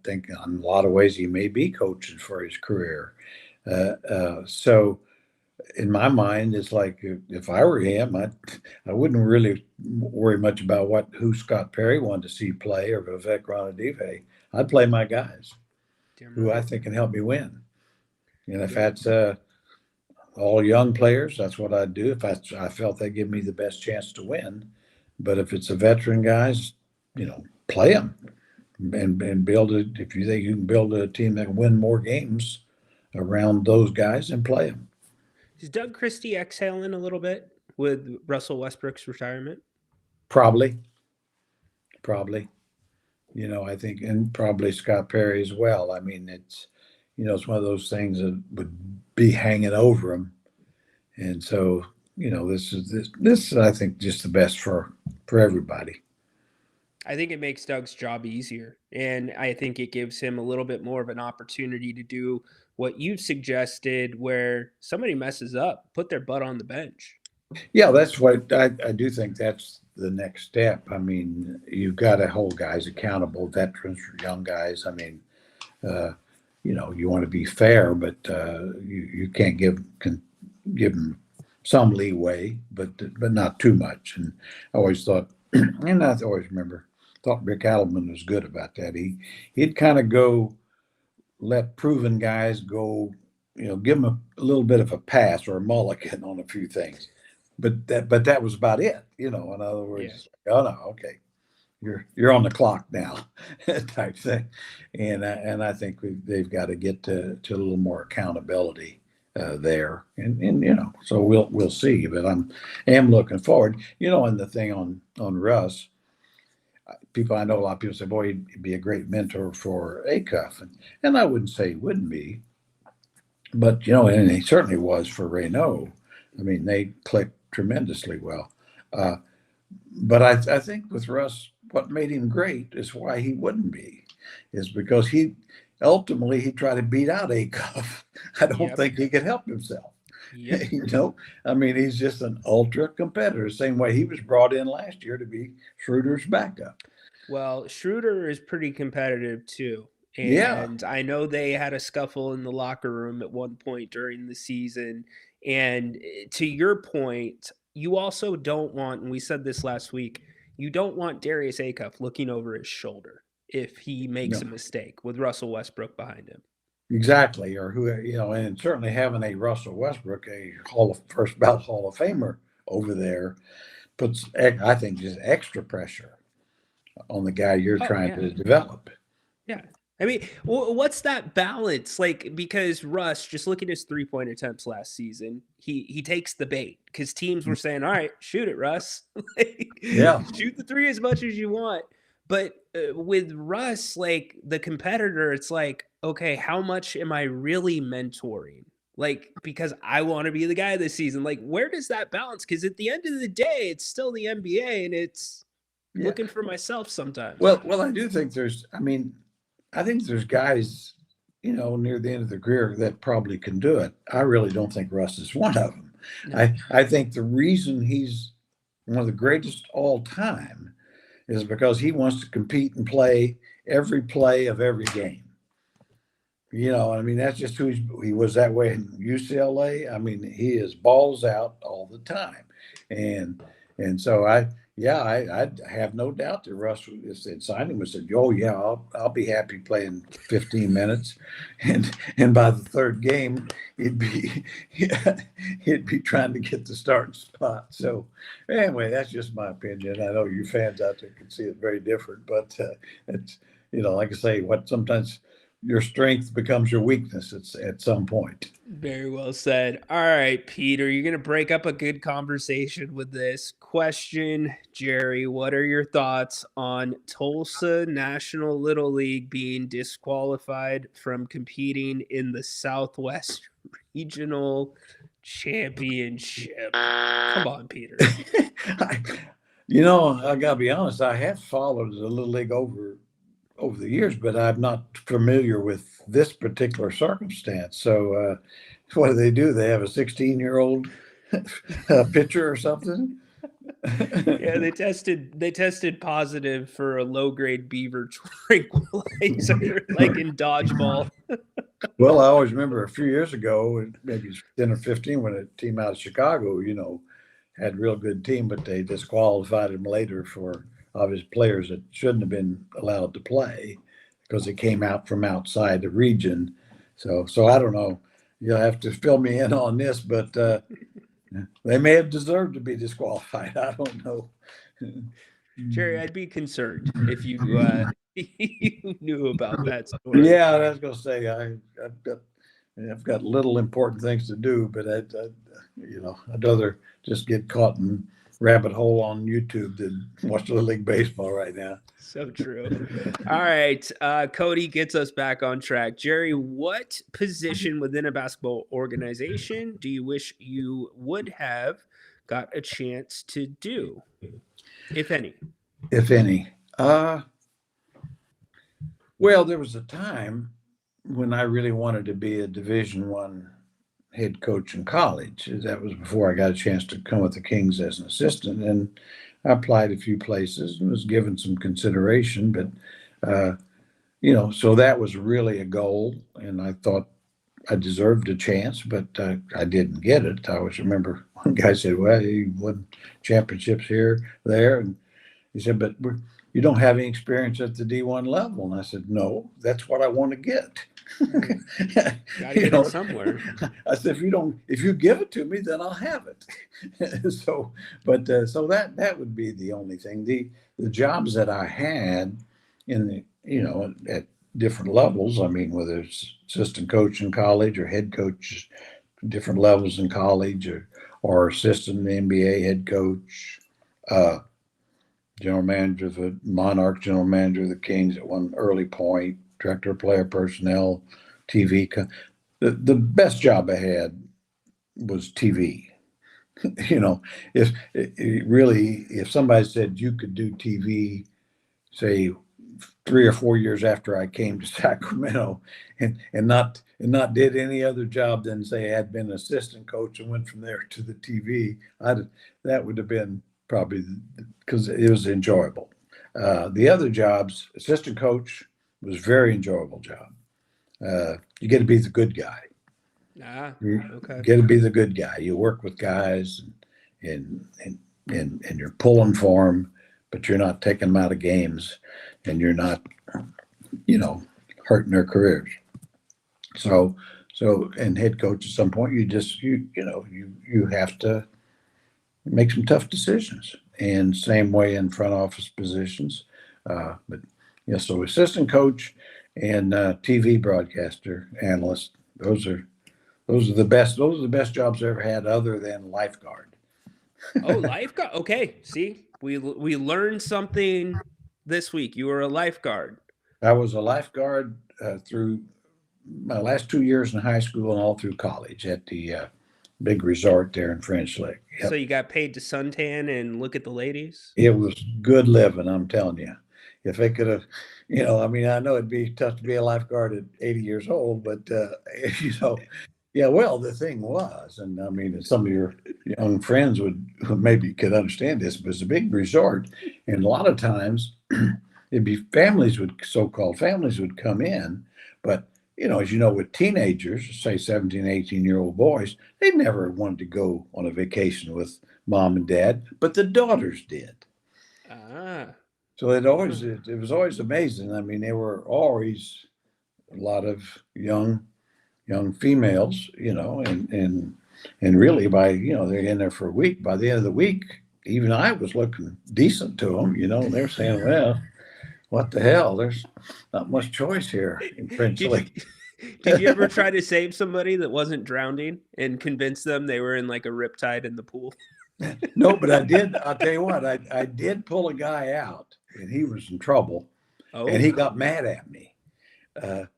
think in a lot of ways he may be coaching for his career. So in my mind, it's like if I were him, I wouldn't really worry much about who Scott Perry wanted to see play or Vivek Ranadive. I'd play my guys who I think can help me win. And if that's all young players, that's what I'd do. If I felt they give me the best chance to win. But if it's the veteran guys, play them and build it. If you think you can build a team that can win more games around those guys, and play them. Is Doug Christie exhaling a little bit with Russell Westbrook's retirement? Probably. I think, and probably Scott Perry as well. It's, it's one of those things that would be hanging over him. And so, this is, I think, just the best for everybody. I think it makes Doug's job easier. And I think it gives him a little bit more of an opportunity to do what you've suggested, where somebody messes up, put their butt on the bench. Yeah, that's what I do think that's the next step. You've got to hold guys accountable, veterans or young guys. You want to be fair, but you can't give them some leeway, but not too much. And I always thought, and I always thought Rick Adelman was good about that. He'd kind of let proven guys go, give them a little bit of a pass or a mulligan on a few things. But that was about it, in other words, oh no, okay, you're on the clock now, type thing. And I think they've got to get to a little more accountability there, and so we'll see. But am looking forward. And the thing on Russ, I know a lot of people say, boy, he'd be a great mentor for Acuff, and I wouldn't say he wouldn't be, but and he certainly was for Reynolds. I mean, they clicked tremendously well. But I think with Russ, what made him great is why he wouldn't be, is because he tried to beat out Acuff. I don't think he could help himself. Yep. I mean, he's just an ultra competitor, same way he was brought in last year to be Schroeder's backup. Well, Schroeder is pretty competitive too. Yeah. And I know they had a scuffle in the locker room at one point during the season. And to your point, you also don't want, and we said this last week, you don't want Darius Acuff looking over his shoulder if he makes a mistake with Russell Westbrook behind him. Exactly. Or who, and certainly having a Russell Westbrook, a first ballot Hall of Famer over there puts, I think, just extra pressure on the guy you're trying to develop. Yeah. I mean, what's that balance like? Because Russ, just look at his 3-point attempts last season. He takes the bait because teams were saying, "All right, shoot it, Russ. Shoot the three as much as you want." But with Russ, like the competitor, it's like, okay, how much am I really mentoring? Like, because I want to be the guy this season. Like, where does that balance? Because at the end of the day, it's still the NBA, and it's looking for myself sometimes. Well, I do think I think there's guys, near the end of their career that probably can do it. I really don't think Russ is one of them. No. I think the reason he's one of the greatest all time is because he wants to compete and play every play of every game. That's just who he was that way in UCLA. I mean, he is balls out all the time. And so I have no doubt that Russ had signed him and said, "Oh yeah, I'll be happy playing 15 minutes," and by the third game, he'd be trying to get the starting spot. So anyway, that's just my opinion. I know you fans out there can see it very different, but it's like I say, sometimes your strength becomes your weakness at some point. Very well said. All right, Peter, you're going to break up a good conversation with this question. Jerry, what are your thoughts on Tulsa National Little League being disqualified from competing in the Southwest Regional Championship? Come on, Peter. I got to be honest, I have followed the Little League over the years, but I'm not familiar with this particular circumstance. So what do? They have a 16-year-old pitcher or something? Yeah, they tested positive for a low-grade beaver tranquilizer, like in dodgeball. Well, I always remember a few years ago, maybe 10 or 15, when a team out of Chicago, had a real good team, but they disqualified him later for obvious players that shouldn't have been allowed to play because it came out from outside the region. So I don't know. You'll have to fill me in on this, but they may have deserved to be disqualified. I don't know. Jerry, I'd be concerned if you you knew about that story. Yeah, I was going to say I've got little important things to do, but I'd rather just get caught in rabbit hole on YouTube than watch Little League baseball right now. So true. All right. Cody gets us back on track. Jerry, what position within a basketball organization do you wish you would have got a chance to do, if any? If any. Well, there was a time when I really wanted to be a Division I head coach in college. That was before I got a chance to come with the Kings as an assistant, and I applied a few places and was given some consideration, but so that was really a goal, and I thought I deserved a chance, but I didn't get it. I always remember one guy said, "Well, you won championships here, there," and he said, "But you don't have any experience at the D1 level." And I said, "No, that's what I want to get." Gotta get it somewhere. I said, if you give it to me, then I'll have it. So that would be the only thing. The jobs that I had in at different levels, I mean, whether it's assistant coach in college or head coach different levels in college, or assistant NBA head coach, general manager of the Monarchs, general manager of the Kings at one early point, director of player personnel, TV. The best job I had was TV. You know, if somebody said you could do TV, say 3 or 4 years after I came to Sacramento, and not did any other job than say I had been assistant coach and went from there to the TV, that would have been probably because it was enjoyable. The other jobs, assistant coach was very enjoyable job. You get to be the good guy. Okay. Get to be the good guy. You work with guys, and you're pulling for them, but you're not taking them out of games, and you're not, hurting their careers. So and head coach at some point, you have to make some tough decisions, and same way in front office positions. But yeah, so assistant coach and TV broadcaster analyst, those are the best. Those are the best jobs I ever had, other than lifeguard. Oh, lifeguard. Okay. See, we learned something this week. You were a lifeguard. I was a lifeguard through my last 2 years in high school and all through college at the big resort there in French Lick. Yep. So you got paid to suntan and look at the ladies? It was good living, I'm telling you. If they could have, I know it'd be tough to be a lifeguard at 80 years old, but yeah, well, the thing was, and I mean, some of your young friends maybe could understand this, but it's a big resort. And a lot of times it'd be so-called families would come in. But, as you know, with teenagers, say 17, 18-year-old boys, they never wanted to go on a vacation with mom and dad, but the daughters did. So it was always amazing. I mean, there were always a lot of young females, and really they're in there for a week. By the end of the week, even I was looking decent to them, they're saying, well, what the hell? There's not much choice here in French Lake. Did you ever try to save somebody that wasn't drowning and convince them they were in like a riptide in the pool? No, but I did. I'll tell you what, I did pull a guy out, and he was in trouble. Oh. And he got mad at me.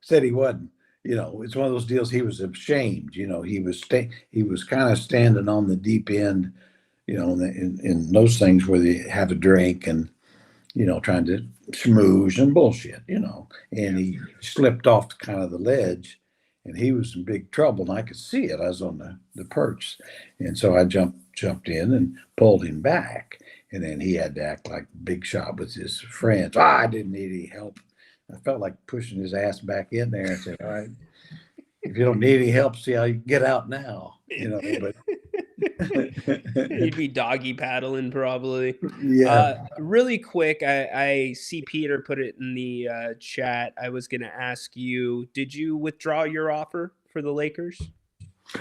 Said he wasn't. It's one of those deals. He was ashamed. He was kind of standing on the deep end, in those things where they have a drink and, trying to schmooze and bullshit, and he slipped off kind of the ledge, and he was in big trouble, and I could see it. I was on the perch, and so I jumped in and pulled him back, and then he had to act like big shot with his friends. I didn't need any help. I felt like pushing his ass back in there and said, all right, if you don't need any help, see how you get out now, but you'd be doggy paddling probably. Yeah. Really quick, I see Peter put it in the chat. I was going to ask you, did you withdraw your offer for the Lakers?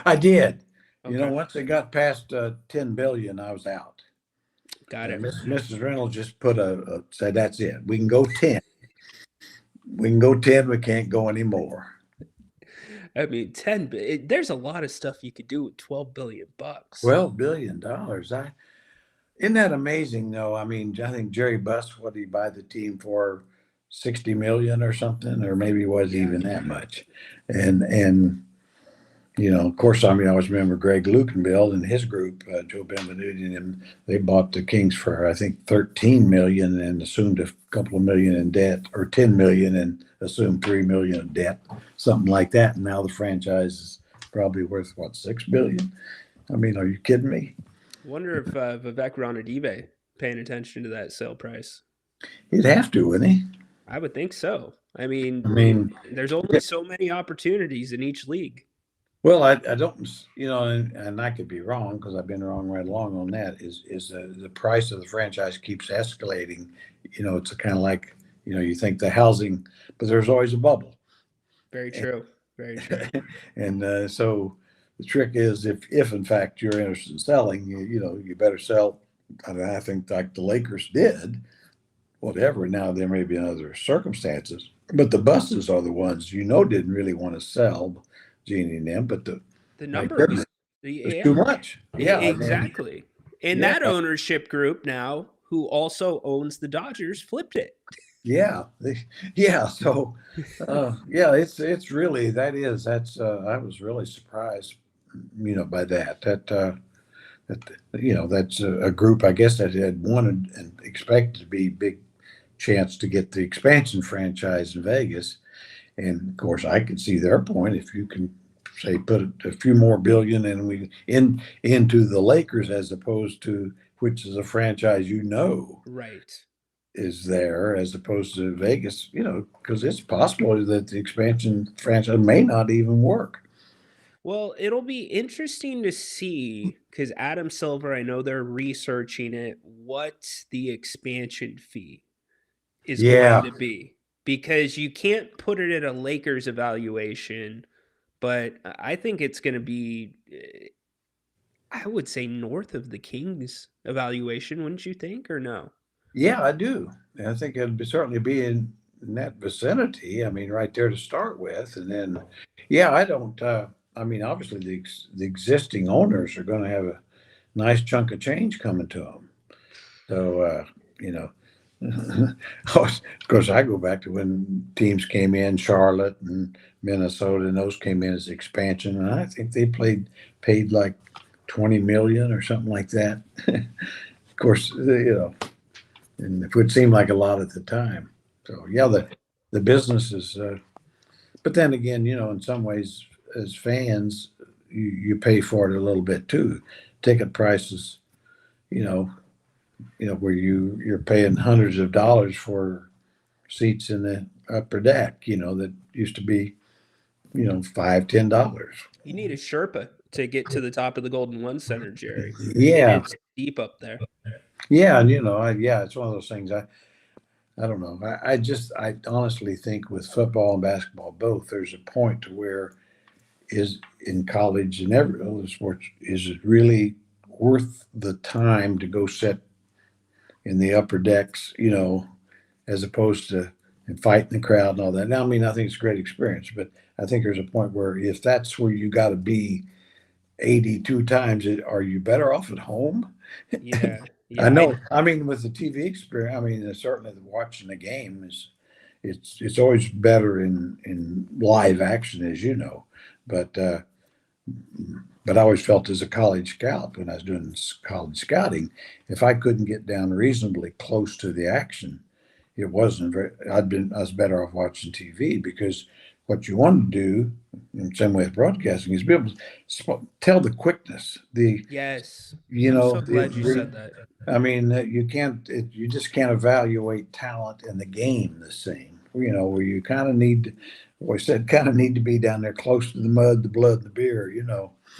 I did. Okay. Once they got past $10 billion, I was out. Got it. Mrs. Reynolds just said, that's it. We can go 10. We can go 10. We can't go anymore. I mean, there's a lot of stuff you could do with $12 billion. $12 billion. Isn't that amazing, though? I mean, I think Jerry Buss, what did he buy the team for? $60 million or something, or maybe it wasn't even that much. And of course, I always remember Greg Lukenbill and his group, Joe Benvenuti, and him, they bought the Kings for, I think, $13 million and assumed a couple of million in debt, or $10 million and assumed $3 million in debt, something like that. And now the franchise is probably worth, $6 billion? I mean, are you kidding me? Wonder if Vivek Ranadive paying attention to that sale price. He'd have to, wouldn't he? I would think so. I mean, there's only so many opportunities in each league. Well, I don't, and I could be wrong because I've been wrong right along on that, is the price of the franchise keeps escalating. It's kind of like, you think the housing, but there's always a bubble. Very true. Very true. And so the trick is if in fact you're interested in selling, you better sell. I think like the Lakers did, whatever. Now there may be other circumstances, but the Busses are the ones, didn't really want to sell, Jeannie and them, but The Like, number was it's yeah, too much. Yeah, I mean, exactly. And yeah, that ownership group now, who also owns the Dodgers, flipped it. yeah, yeah. So, yeah, it's really I was really surprised, by that. That that's a group I guess that had wanted and expected to be big chance to get the expansion franchise in Vegas. And of course, I could see their point. If you can say put a few more billion and we into the Lakers as opposed to which is a franchise Right. is there as opposed to Vegas, because it's possible that the expansion franchise may not even work. Well, it'll be interesting to see because Adam Silver, I know they're researching it, what the expansion fee is going Yeah, to be. Because you can't put it at a Lakers evaluation, but I think it's going to be, I would say, north of the Kings evaluation, wouldn't you think, or no? yeah, I do. And I think it'd certainly be in that vicinity. I mean, right there to start with, and then, yeah, I don't. I mean, obviously the existing owners are going to have a nice chunk of change coming to them. So, of course, I go back to when teams came in, Charlotte and Minnesota, and those came in as expansion, and I think they paid like 20 million or something like that. Of course, and it would seem like a lot at the time. So yeah, the business is, but then again, in some ways, as fans, you pay for it a little bit too. Ticket prices, you know, where you're paying hundreds of dollars for seats in the upper deck, that used to be, $5, $10. You need a Sherpa to get to the top of the Golden One Center, Jerry. Yeah, It's deep up there. yeah, and yeah, it's one of those things. I don't know. I honestly think with football and basketball both, there's a point to where is in college and every other sports, is it really worth the time to go sit in the upper decks, as opposed to and fighting the crowd and all that. Now, I mean, I think it's a great experience, but I think there's a point where if that's where you got to be 82 times, are you better off at home? Yeah. I Yeah. know. I mean, with the TV experience, I mean, certainly watching the game it's always better in live action, as you know. But I always felt as a college scout when I was doing college scouting, if I couldn't get down reasonably close to the action, it wasn't very. I was better off watching TV because what you want to do, in the same way with broadcasting, is be able to tell the quickness. Yes. You I'm know, so glad you said that. I mean, you just can't evaluate talent in the game the same. Where you kind of need, kind of need to be down there close to the mud, the blood, the beer.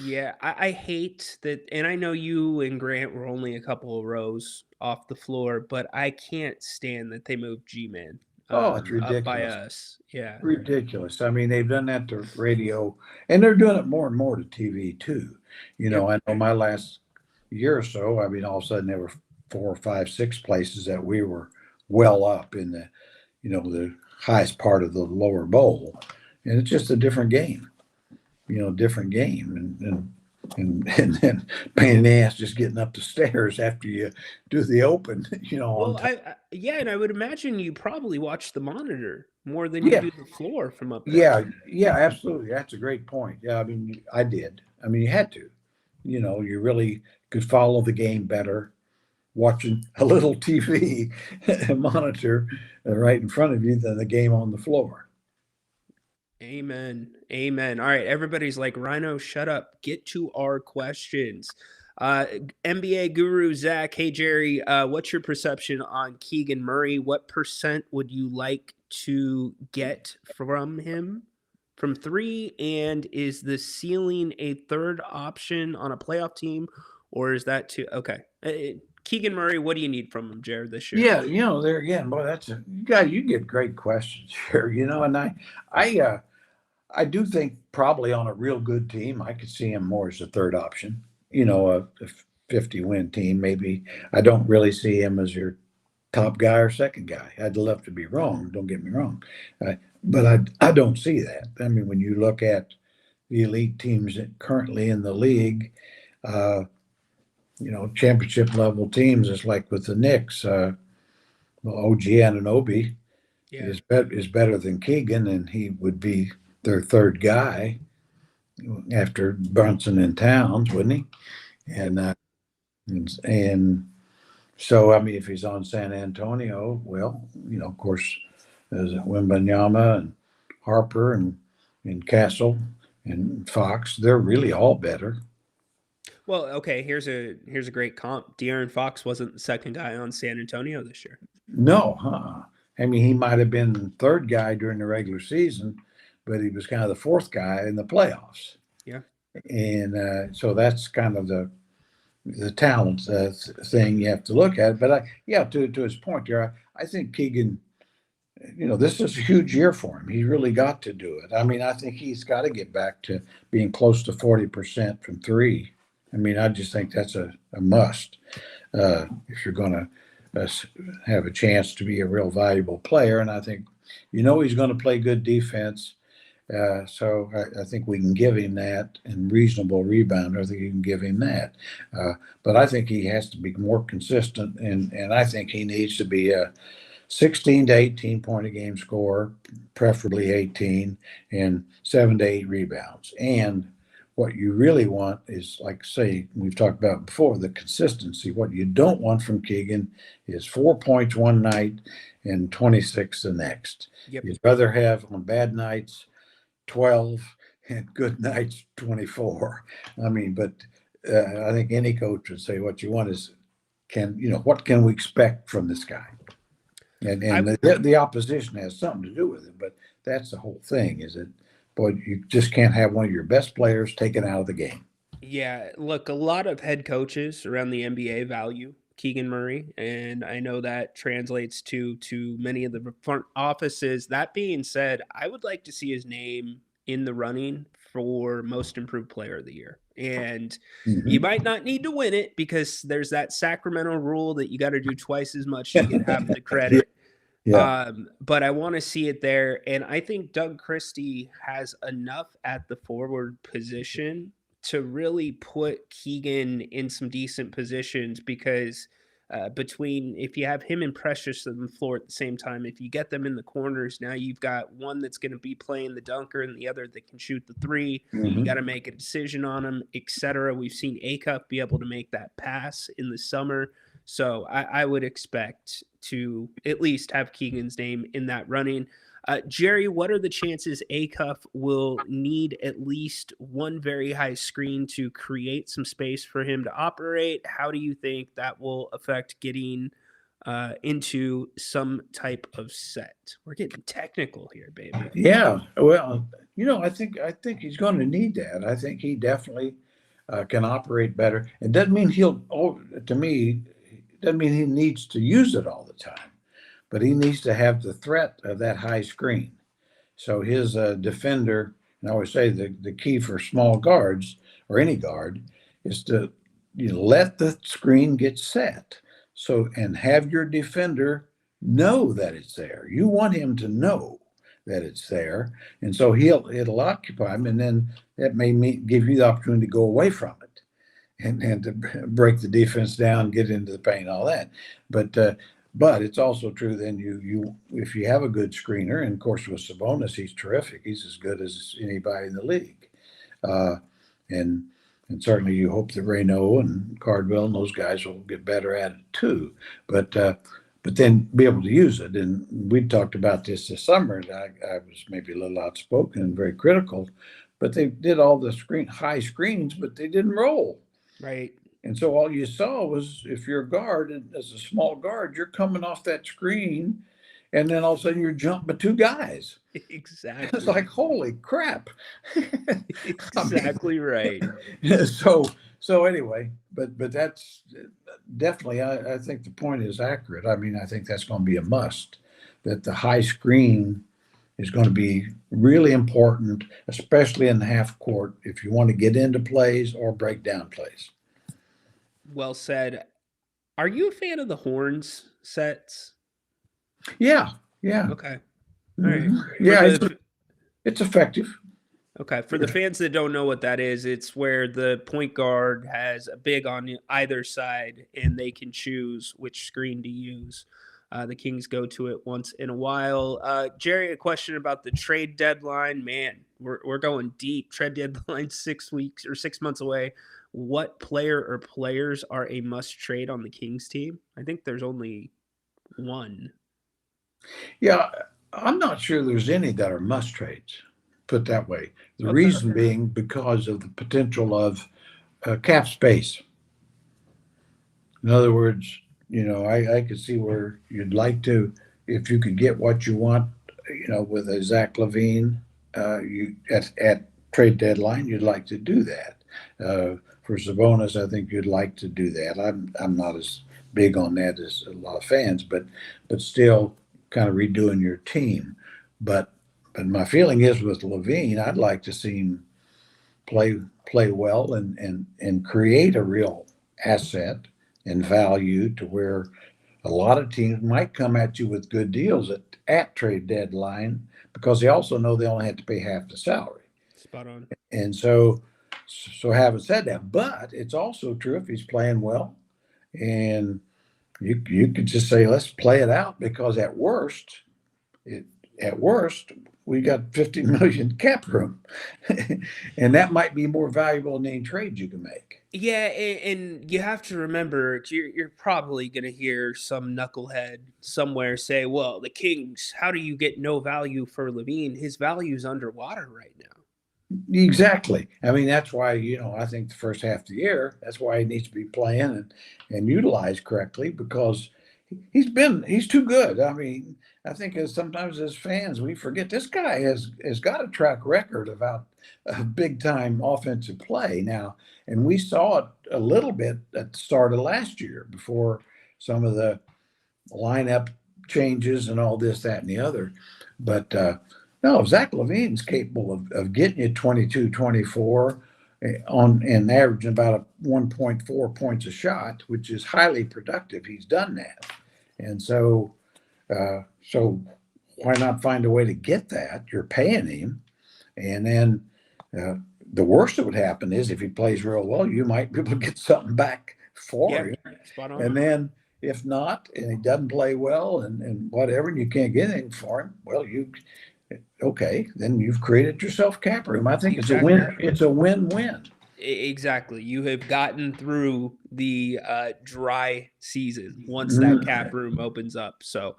Yeah, I hate that, and I know you and Grant were only a couple of rows off the floor, but I can't stand that they moved G-Man Oh, it's up by ridiculous. us. Yeah. Ridiculous. I mean, they've done that to radio, and they're doing it more and more to TV too. Yep. I know my last year or so. I mean, all of a sudden there were 4, 5, 6 places that we were well up in the, the highest part of the lower bowl, and it's just a different game. Different game, and then pain in the ass just getting up the stairs after you do the open. Well, yeah, and I would imagine you probably watch the monitor more than you do the floor from up there. Yeah, absolutely. That's a great point. Yeah, I mean, I did. I mean, you had to. You really could follow the game better watching a little TV monitor right in front of you than the game on the floor. Amen. Amen. All right. Everybody's like, Ryno, shut up. Get to our questions. NBA guru Zach. Hey, Jerry, what's your perception on Keegan Murray? What % would you like to get from him from 3? And is the ceiling a third option on a playoff team, or is that too? Okay. Keegan Murray, what do you need from him, Jared, this year? Yeah, there again, boy, that's you get great questions here, and I do think probably on a real good team, I could see him more as a third option. A 50-win team, maybe. I don't really see him as your top guy or second guy. I'd love to be wrong. Don't get me wrong, but I don't see that. I mean, when you look at the elite teams that currently in the league. Championship level teams, is like with the Knicks. OG Anunoby is better than Keegan, and he would be their third guy after Brunson and Towns, wouldn't he? And so, I mean, if he's on San Antonio, well, of course, there's Wembanyama and Harper and Castle and Fox. They're really all better. Well, okay, here's a great comp. De'Aaron Fox wasn't the second guy on San Antonio this year. No, I mean, he might have been third guy during the regular season, but he was kind of the fourth guy in the playoffs. Yeah. And so that's kind of the talent thing you have to look at. But to his point there, I think Keegan, this is a huge year for him. He's really got to do it. I mean, I think he's got to get back to being close to 40% from three. I mean, I just think that's a must if you're going to have a chance to be a real valuable player. And I think, he's going to play good defense. So I think we can give him that, and reasonable rebounder. I think you can give him that. But I think he has to be more consistent, and I think he needs to be a 16 to 18 point a game scorer, preferably 18, and 7 to 8 rebounds. And what you really want is, like, say, we've talked about before, the consistency. What you don't want from Keegan is 4 points one night and 26 the next. Yep. You'd rather have, on bad nights, 12 and good nights 24. I mean, but I think any coach would say what you want is, what can we expect from this guy? And the opposition has something to do with it, but that's the whole thing, is that, boy, you just can't have one of your best players taken out of the game. Yeah, look, a lot of head coaches around the NBA value Keegan Murray, and I know that translates to many of the front offices. That being said, I would like to see his name in the running for most improved player of the year. And you might not need to win it, because there's that Sacramento rule that you got to do twice as much to get half the credit. Yeah. But I want to see it there. And I think Doug Christie has enough at the forward position to really put Keegan in some decent positions, because between, if you have him and Precious on the floor at the same time, if you get them in the corners, now you've got one that's going to be playing the dunker and the other that can shoot the three. You got to make a decision on them, etc. We've seen Acuff be able to make that pass in the summer. So I would expect to at least have Keegan's name in that running. Jerry, what are the chances Acuff will need at least one very high screen to create some space for him to operate? How do you think that will affect getting into some type of set? We're getting technical here, baby. Yeah, well, I think he's going to need that. I think he definitely can operate better. It doesn't mean doesn't mean he needs to use it all the time, but he needs to have the threat of that high screen. So his defender, and I always say the key for small guards, or any guard, is to let the screen get set. So, and have your defender know that it's there. You want him to know that it's there, and so it'll occupy him, and then that may give you the opportunity to go away from it. And to break the defense down, get into the paint, all that. But it's also true then if you have a good screener, and of course with Sabonis, he's terrific. He's as good as anybody in the league. And certainly you hope that Ryno and Cardwell and those guys will get better at it too. But then be able to use it. And we talked about this summer, and I was maybe a little outspoken and very critical, but they did all the high screens, but they didn't roll. Right. And so all you saw was, if you're a guard, and as a small guard, you're coming off that screen, and then all of a sudden you're jumping two guys. Exactly. It's like, holy crap. Exactly right. So anyway, but that's definitely, I think the point is accurate. I mean, I think that's going to be a must, that the high screen is going to be really important, especially in the half court, if you want to get into plays or break down plays. Well said. Are you a fan of the horns sets? Yeah. Okay. All right. Yeah, it's effective. Okay, for the fans that don't know what that is, it's where the point guard has a big on either side, and they can choose which screen to use. The Kings go to it once in a while. Jerry, a question about the trade deadline. Man, we're going deep. Trade deadline 6 weeks or 6 months away. What player or players are a must trade on the Kings team? I think there's only one. Yeah, I'm not sure there's any that are must trades, put that way. The Okay. reason being because of the potential of cap space. In other words, I could see where you'd like to, if you could get what you want, with a Zach LaVine, you at trade deadline, you'd like to do that. For Sabonis, I think you'd like to do that. I'm not as big on that as a lot of fans, but still kind of redoing your team. But my feeling is with LaVine, I'd like to see him play well and create a real asset and value to where a lot of teams might come at you with good deals at trade deadline because they also know they only have to pay half the salary. Spot on. And so having said that, but it's also true if he's playing well, and you could just say let's play it out because at worst we got 50 million cap room, and that might be more valuable than any trade you can make. Yeah, and you have to remember, you're probably going to hear some knucklehead somewhere say, well, the Kings, how do you get no value for LaVine? His value's underwater right now. Exactly. I mean, that's why, I think the first half of the year, that's why he needs to be playing and utilized correctly because he's too good. I mean, I think sometimes as fans, we forget this guy has got a track record about big time offensive play now. And we saw it a little bit at the start of last year before some of the lineup changes and all this, that, and the other. But no, Zach LaVine's capable of getting you 22, 24 and averaging about 1.4 points a shot, which is highly productive. He's done that. And so why not find a way to get that? You're paying him. And then the worst that would happen is if he plays real well, you might be able to get something back for him. Spot on. And then if not, and he doesn't play well and whatever, and you can't get anything for him, well, then you've created yourself cap room. I think Exactly. it's a win-win. Exactly. You have gotten through the dry season once that cap room opens up. So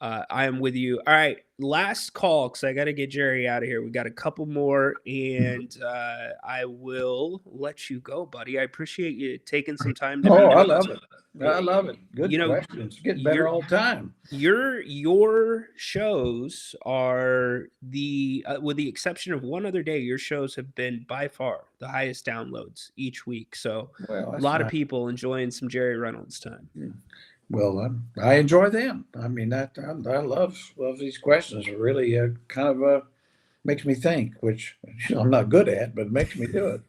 I am with you. All right. Last call because I got to get Jerry out of here. We got a couple more and I will let you go, buddy. I appreciate you taking some time to I love it. I love it. Good You know, questions. Getting better all the time. Your shows are with the exception of one other day, your shows have been by far the highest downloads each week. So a lot of people enjoying some Jerry Reynolds time. Well, I enjoy them. I mean, I love these questions. It really kind of makes me think, which I'm not good at, but it makes me do it.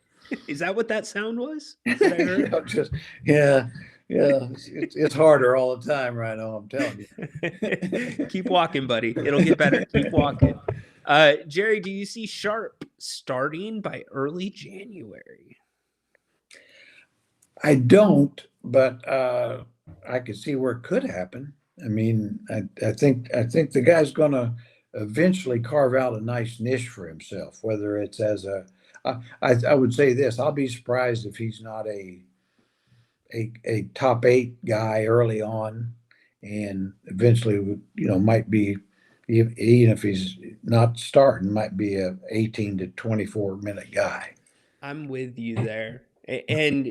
Is that what that sound was? That I heard? Yeah, it's harder all the time, Ryno, I'm telling you. Keep walking, buddy. It'll get better. Keep walking. Jerry, do you see Sharp starting by early January? I don't, but I could see where it could happen. I mean, I think the guy's going to eventually carve out a nice niche for himself, whether it's as I would say this, I'll be surprised if he's not a top 8 guy early on, and eventually, might be, even if he's not starting, might be a 18 to 24 minute guy. I'm with you there. And,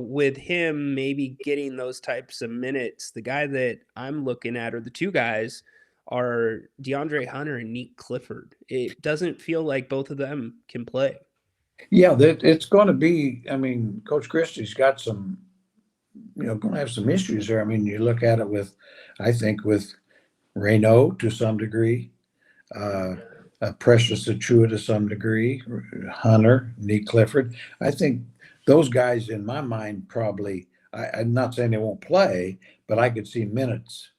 with him maybe getting those types of minutes, the guy that I'm looking at, or the two guys, are DeAndre Hunter and Nick Clifford. It doesn't feel like both of them can play. Yeah, it's going to be, I mean, Coach Christie's got some, going to have some issues there. I mean, you look at it with Ryno to some degree, Precious Achua to some degree, Hunter, Nick Clifford. I think those guys, in my mind, probably, I'm not saying they won't play, but I could see minutes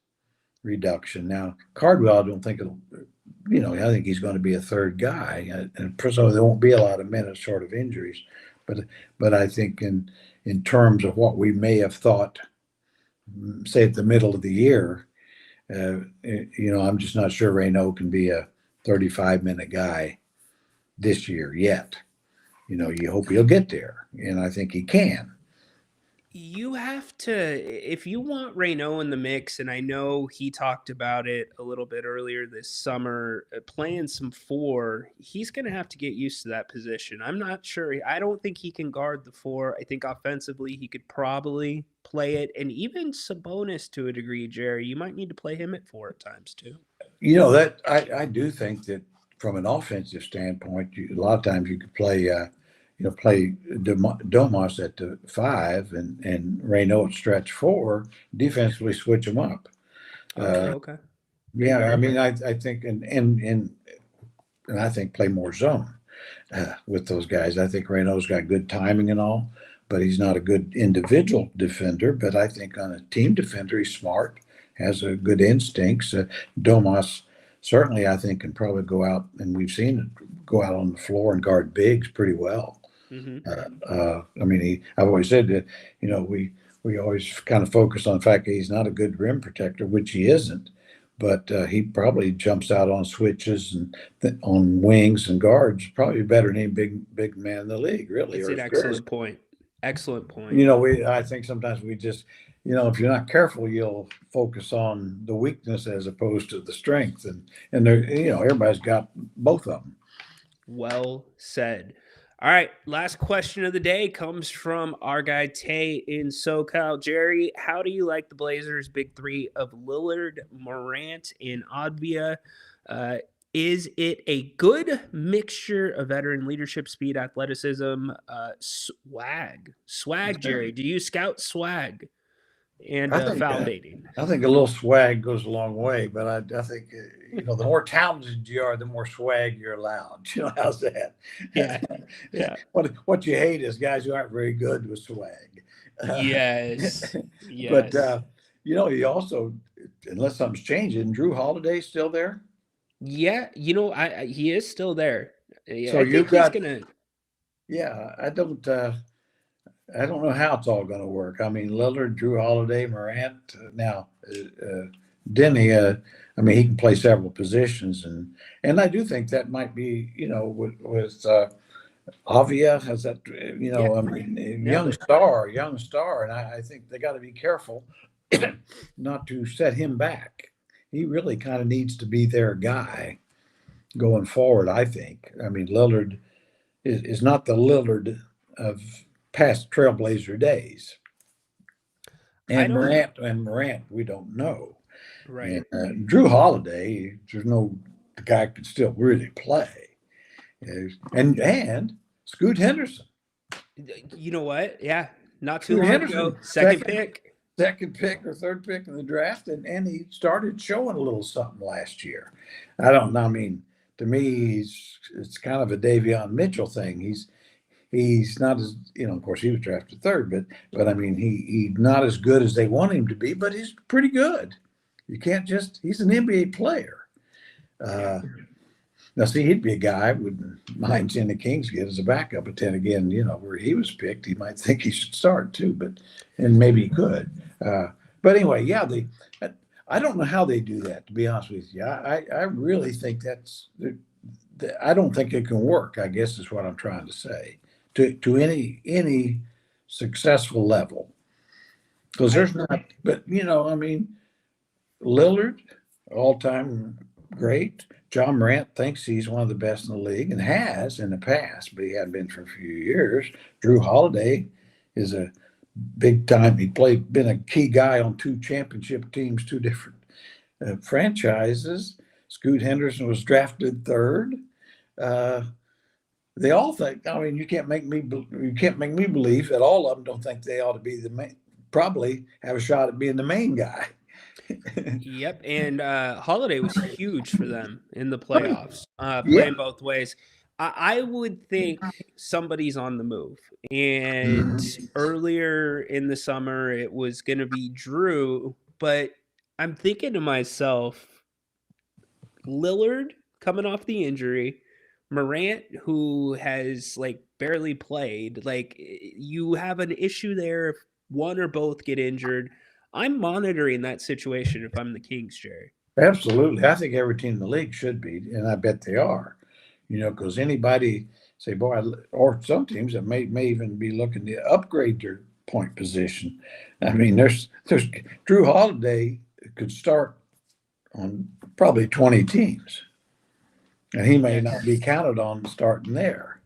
reduction. Now, Cardwell, I don't think I think he's going to be a third guy, and so there won't be a lot of minutes short of injuries. But I think in terms of what we may have thought, say at the middle of the year, I'm just not sure Reyno can be a 35-minute guy this year yet. You hope he'll get there, and I think he can. You have to, if you want Reynolds in the mix, and I know he talked about it a little bit earlier this summer, playing some 4, he's going to have to get used to that position. I'm not sure. I don't think he can guard the 4. I think offensively he could probably play it, and even Sabonis to a degree, Jerry, you might need to play him at 4 at times too. That I do think that from an offensive standpoint, a lot of times you could play Domas at the 5 and Reynolds at stretch 4, defensively switch them up. Okay. Yeah, I mean, I think and I think play more zone with those guys. I think Reynolds got good timing and all, but he's not a good individual defender. But I think on a team defender, he's smart, has a good instincts. Domas certainly, I think, can probably go out, and we've seen it go out on the floor and guard bigs pretty well. I mean, I've always said that, we always kind of focus on the fact that he's not a good rim protector, which he isn't, but he probably jumps out on switches and on wings and guards, probably better than any big man in the league, really. That's an excellent point. Excellent point. I think sometimes we just, if you're not careful, you'll focus on the weakness as opposed to the strength, and there, everybody's got both of them. Well said. All right, last question of the day comes from our guy Tay in SoCal. Jerry, how do you like the Blazers' big 3 of Lillard, Morant, and Advia? Is it a good mixture of veteran leadership, speed, athleticism, swag? Jerry, do you scout swag and foul dating? I think a little swag goes a long way, but I think the more talented you are, the more swag you're allowed. How's that? Yeah. What you hate is guys who aren't very good with swag. Yes. But you also, unless something's changing, Drew Holiday's still there. Yeah, he is still there. Yeah, so he's gonna. Yeah, I don't know how it's all going to work. I mean, Lillard, Drew Holiday, Morant. Now, Denny. I mean, he can play several positions, and I do think that might be, with Avia has that, I mean, young star, and I think they got to be careful not to set him back. He really kind of needs to be their guy going forward, I think. I mean, Lillard is not the Lillard of past Trailblazer days. And Morant, we don't know. Right. And, Drew Holiday, the guy could still really play. And Scoot Henderson. You know what? Yeah. Not too long ago. Second pick or third pick in the draft, and he started showing a little something last year. I don't know. I mean, to me, it's kind of a Davion Mitchell thing. He's not as, of course he was drafted third, but I mean, he's not as good as they want him to be, but he's pretty good. You can't he's an NBA player. Now, see, he'd be a guy I wouldn't mind seeing the Kings get as a backup, but then again, where he was picked, he might think he should start too, and maybe he could. But anyway, yeah, I don't know how they do that, to be honest with you. I really think I don't think it can work, I guess is what I'm trying to say, to any successful level. Because there's not, but, I mean, Lillard, all-time great. John Morant thinks he's one of the best in the league and has in the past, but he hadn't been for a few years. Drew Holiday is a big time. Been a key guy on 2 championship teams, 2 different franchises. Scoot Henderson was drafted third. They all think. I mean, you can't make me believe that all of them don't think they ought to be the main. Probably have a shot at being the main guy. Yep, and Holiday was huge for them in the playoffs, playing both ways. I would think somebody's on the move. And earlier in the summer, it was going to be Drew, but I'm thinking to myself, Lillard coming off the injury, Morant, who has like barely played, like you have an issue there if one or both get injured. I'm monitoring that situation if I'm the Kings, Jerry. Absolutely. I think every team in the league should be, and I bet they are. Because anybody say, boy, or some teams that may even be looking to upgrade their point position. I mean, there's Drew Holiday could start on probably 20 teams, and he may not be counted on starting there.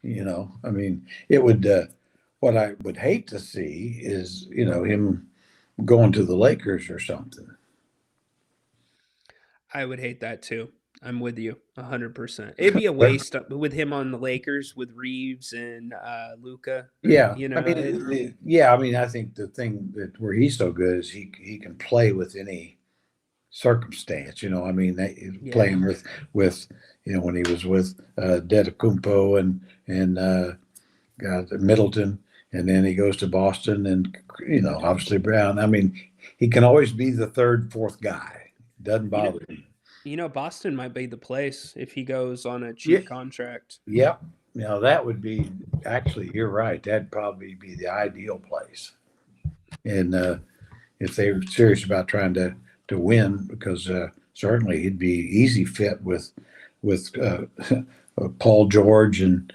I mean, it would. What I would hate to see is him going to the Lakers or something. I would hate that too. I'm with you 100%. It'd be a waste with him on the Lakers with Reeves and Luca. Yeah, You know, I mean, I think the thing that where he's so good is he can play with any circumstance. I mean, playing with when he was with Dedecumpo and Middleton, and then he goes to Boston, and obviously Brown. I mean, he can always be the third, fourth guy. Doesn't bother him. Boston might be the place if he goes on a cheap contract. Yep. That would be actually, you're right. That'd probably be the ideal place. And if they were serious about trying to win, because certainly he'd be easy fit with Paul George and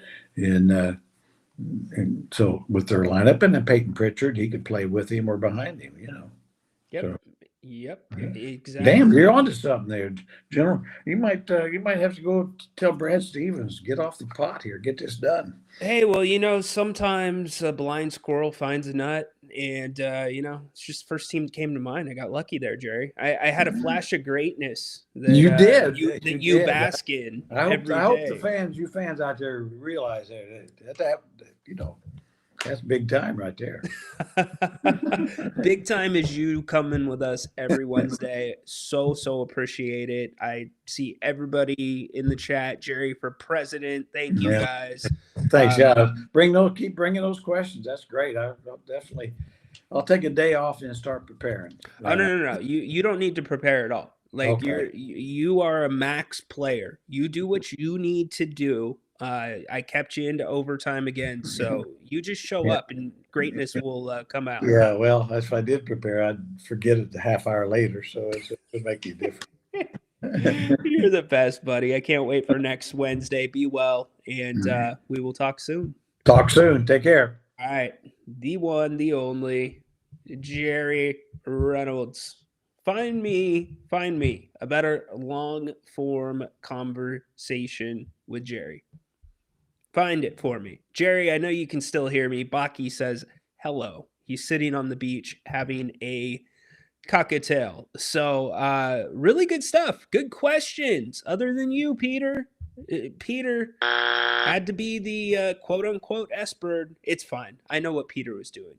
so with their lineup, and then Peyton Pritchard, he could play with him or behind him. Yep. So, Yep, yeah. exactly. Damn, you're onto something there, General. You might have to go tell Brad Stevens, get off the pot here, get this done. Hey, well, sometimes a blind squirrel finds a nut, and it's just the first team that came to mind. I got lucky there, Jerry. I had a flash of greatness that You did. you bask in. I hope day. you fans out there realize that that's big time right there. Big time is you coming with us every Wednesday. So appreciate it. I see everybody in the chat. Jerry for president. Thank you guys. Thanks. Keep bringing those questions. That's great. I'll take a day off and start preparing. Oh no. You don't need to prepare at all. Like you are a max player. You do what you need to do. I kept you into overtime again, so you just show up and greatness will come out. Yeah, well, if I did prepare, I'd forget it a half hour later, so it would make you different. You're the best, buddy. I can't wait for next Wednesday. Be well, and we will talk soon. Talk soon. Take care. All right. The one, the only, Jerry Reynolds. Find me a better long-form conversation with Jerry. Find it for me. Jerry, I know you can still hear me. Baki says hello. He's sitting on the beach having a cocktail. So really good stuff. Good questions. Other than you, Peter. Peter had to be the quote-unquote S-bird. It's fine. I know what Peter was doing.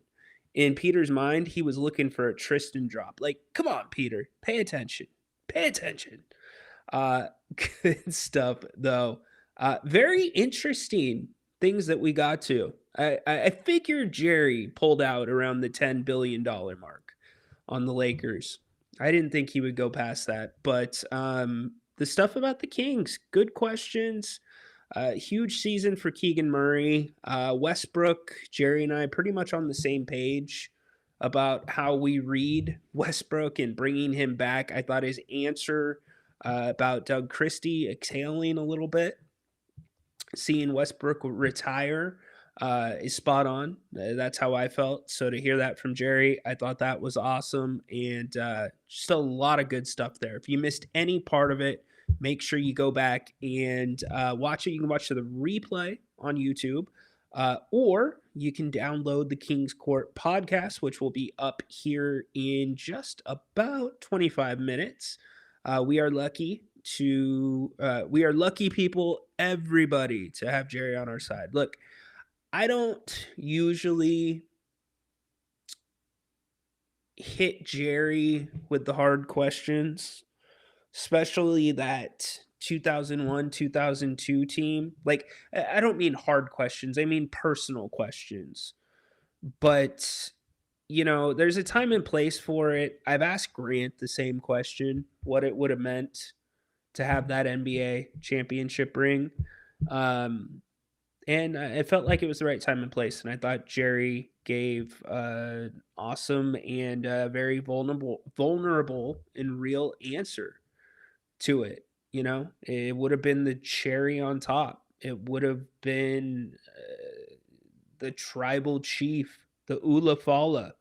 In Peter's mind, he was looking for a Tristan drop. Like, come on, Peter. Pay attention. Pay attention. Good stuff, though. Very interesting things that we got to. I figured Jerry pulled out around the $10 billion mark on the Lakers. I didn't think he would go past that. But the stuff about the Kings, good questions. Huge season for Keegan Murray. Westbrook, Jerry and I pretty much on the same page about how we read Westbrook and bringing him back. I thought his answer about Doug Christie exhaling a little bit, seeing Westbrook retire is spot on. That's how I felt. So to hear that from Jerry, I thought that was awesome. And just a lot of good stuff there. If you missed any part of it, make sure you go back and watch it. You can watch the replay on YouTube, or you can download the King's Court podcast, which will be up here in just about 25 minutes. We are lucky people, everybody, to have Jerry on our side. Look, I don't usually hit Jerry with the hard questions, especially that 2001, 2002 team. Like, I don't mean hard questions. I mean personal questions. But, there's a time and place for it. I've asked Grant the same question, what it would have meant to have that NBA championship ring. And it felt like it was the right time and place. And I thought Jerry gave awesome and very vulnerable and real answer to it. You know, it would have been the cherry on top. It would have been the tribal chief, the Ula Fala,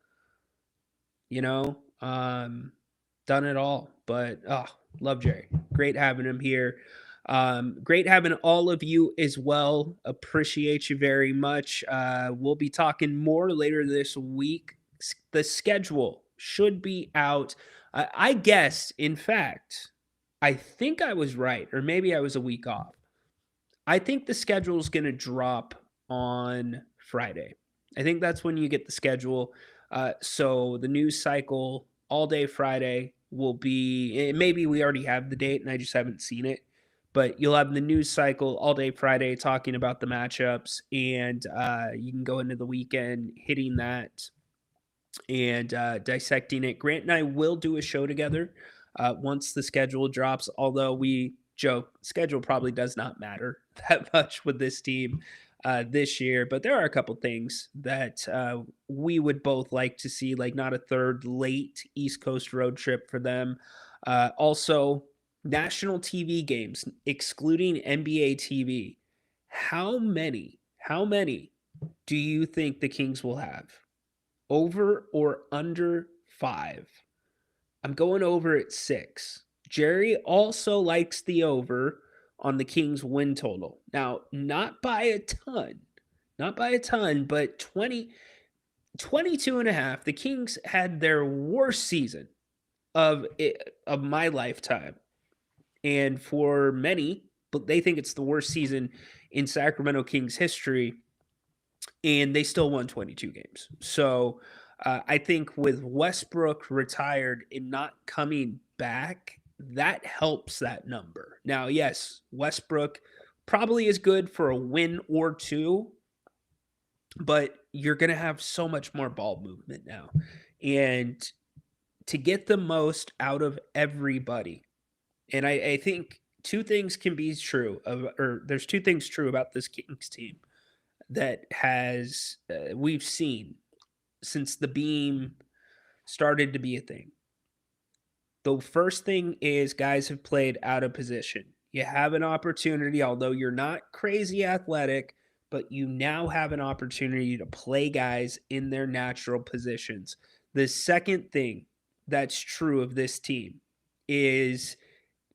you know, done it all. But love Jerry. Great having him here. Great having all of you as well. Appreciate you very much. We'll be talking more later this week. The schedule should be out. I guess, in fact, I think I was right, or maybe I was a week off. I think the schedule is going to drop on Friday. I think that's when you get the schedule. So the news cycle all day Friday will be, maybe we already have the date and I just haven't seen it, but you'll have the news cycle all day Friday talking about the matchups, and you can go into the weekend hitting that and dissecting it. Grant and I will do a show together once the schedule drops, although we joke schedule probably does not matter that much with this team this year, but there are a couple things that we would both like to see, like not a third late East Coast road trip for them. Also, national TV games, excluding NBA TV. How many do you think the Kings will have? Over or under 5? I'm going over at 6. Jerry also likes the over on the Kings win total. Now, not by a ton, but 22 and a half. The Kings had their worst season of my lifetime. And for many, but they think it's the worst season in Sacramento Kings history, and they still won 22 games. So I think with Westbrook retired and not coming back, that helps that number. Now, yes, Westbrook probably is good for a win or two, but you're going to have so much more ball movement now. And to get the most out of everybody, and I think two things can be true, or there's two things true about this Kings team that has we've seen since the beam started to be a thing. The first thing is guys have played out of position. You have an opportunity, although you're not crazy athletic, but you now have an opportunity to play guys in their natural positions. The second thing that's true of this team is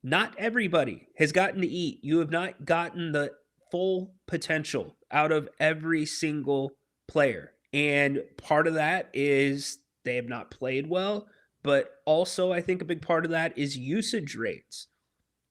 not everybody has gotten to eat. You have not gotten the full potential out of every single player. And part of that is they have not played well, but also I think a big part of that is usage rates.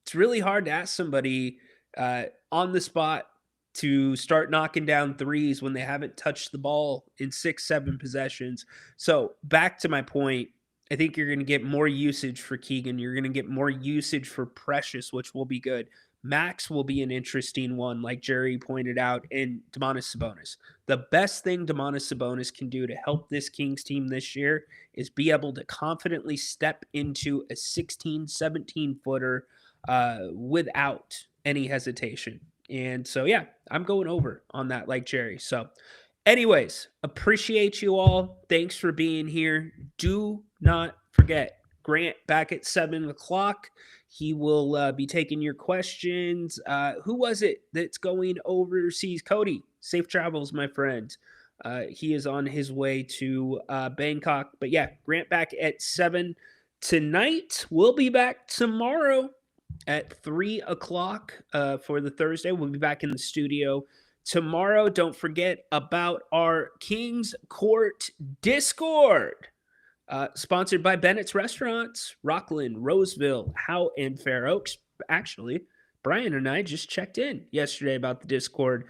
It's really hard to ask somebody on the spot to start knocking down threes when they haven't touched the ball in 6-7 possessions. So back to my point, I think you're going to get more usage for Keegan. You're going to get more usage for Precious, which will be good. Max will be an interesting one, like Jerry pointed out, and Domantas Sabonis. The best thing Domantas Sabonis can do to help this Kings team this year is be able to confidently step into a 16, 17-footer without any hesitation. And so, yeah, I'm going over on that like Jerry. So anyways, appreciate you all. Thanks for being here. Do not forget, Grant back at 7 o'clock. He will be taking your questions. Who was it that's going overseas? Cody, safe travels, my friend. He is on his way to Bangkok. But yeah, Grant back at 7 tonight. We'll be back tomorrow at 3 o'clock for the Thursday. We'll be back in the studio tomorrow. Don't forget about our Kings Court Discord. Sponsored by Bennett's Restaurants, Rockland, Roseville, Howe, and Fair Oaks. Actually, Brian and I just checked in yesterday about the Discord.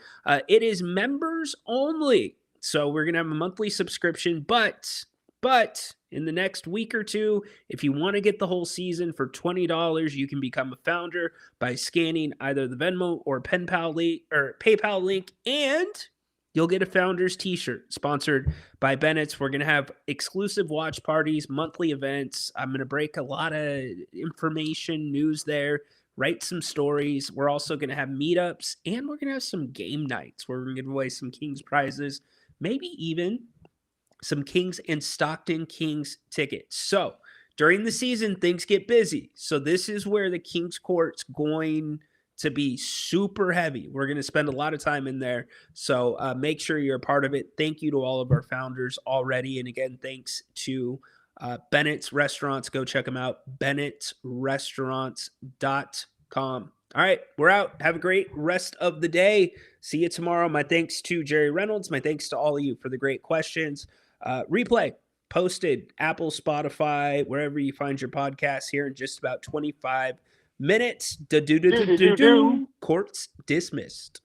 It is members only. So we're going to have a monthly subscription, but in the next week or two, if you want to get the whole season for $20, you can become a founder by scanning either the Venmo or PayPal link, and you'll get a founder's t-shirt sponsored by Bennett's. We're going to have exclusive watch parties, monthly events. I'm going to break a lot of information, news there. write some stories. We're also going to have meetups, and we're going to have some game nights where we're going to give away some Kings prizes, maybe even some Kings and Stockton Kings tickets. So during the season, things get busy. So this is where the Kings Court's going to be super heavy. We're going to spend a lot of time in there. So make sure you're a part of it. Thank you to all of our founders already. And again, thanks to Bennett's Restaurants. Go check them out. Bennett'sRestaurants.com. All right, we're out. Have a great rest of the day. See you tomorrow. My thanks to Jerry Reynolds. My thanks to all of you for the great questions. Replay posted Apple, Spotify, wherever you find your podcasts here in just about 25 minutes. Court's dismissed.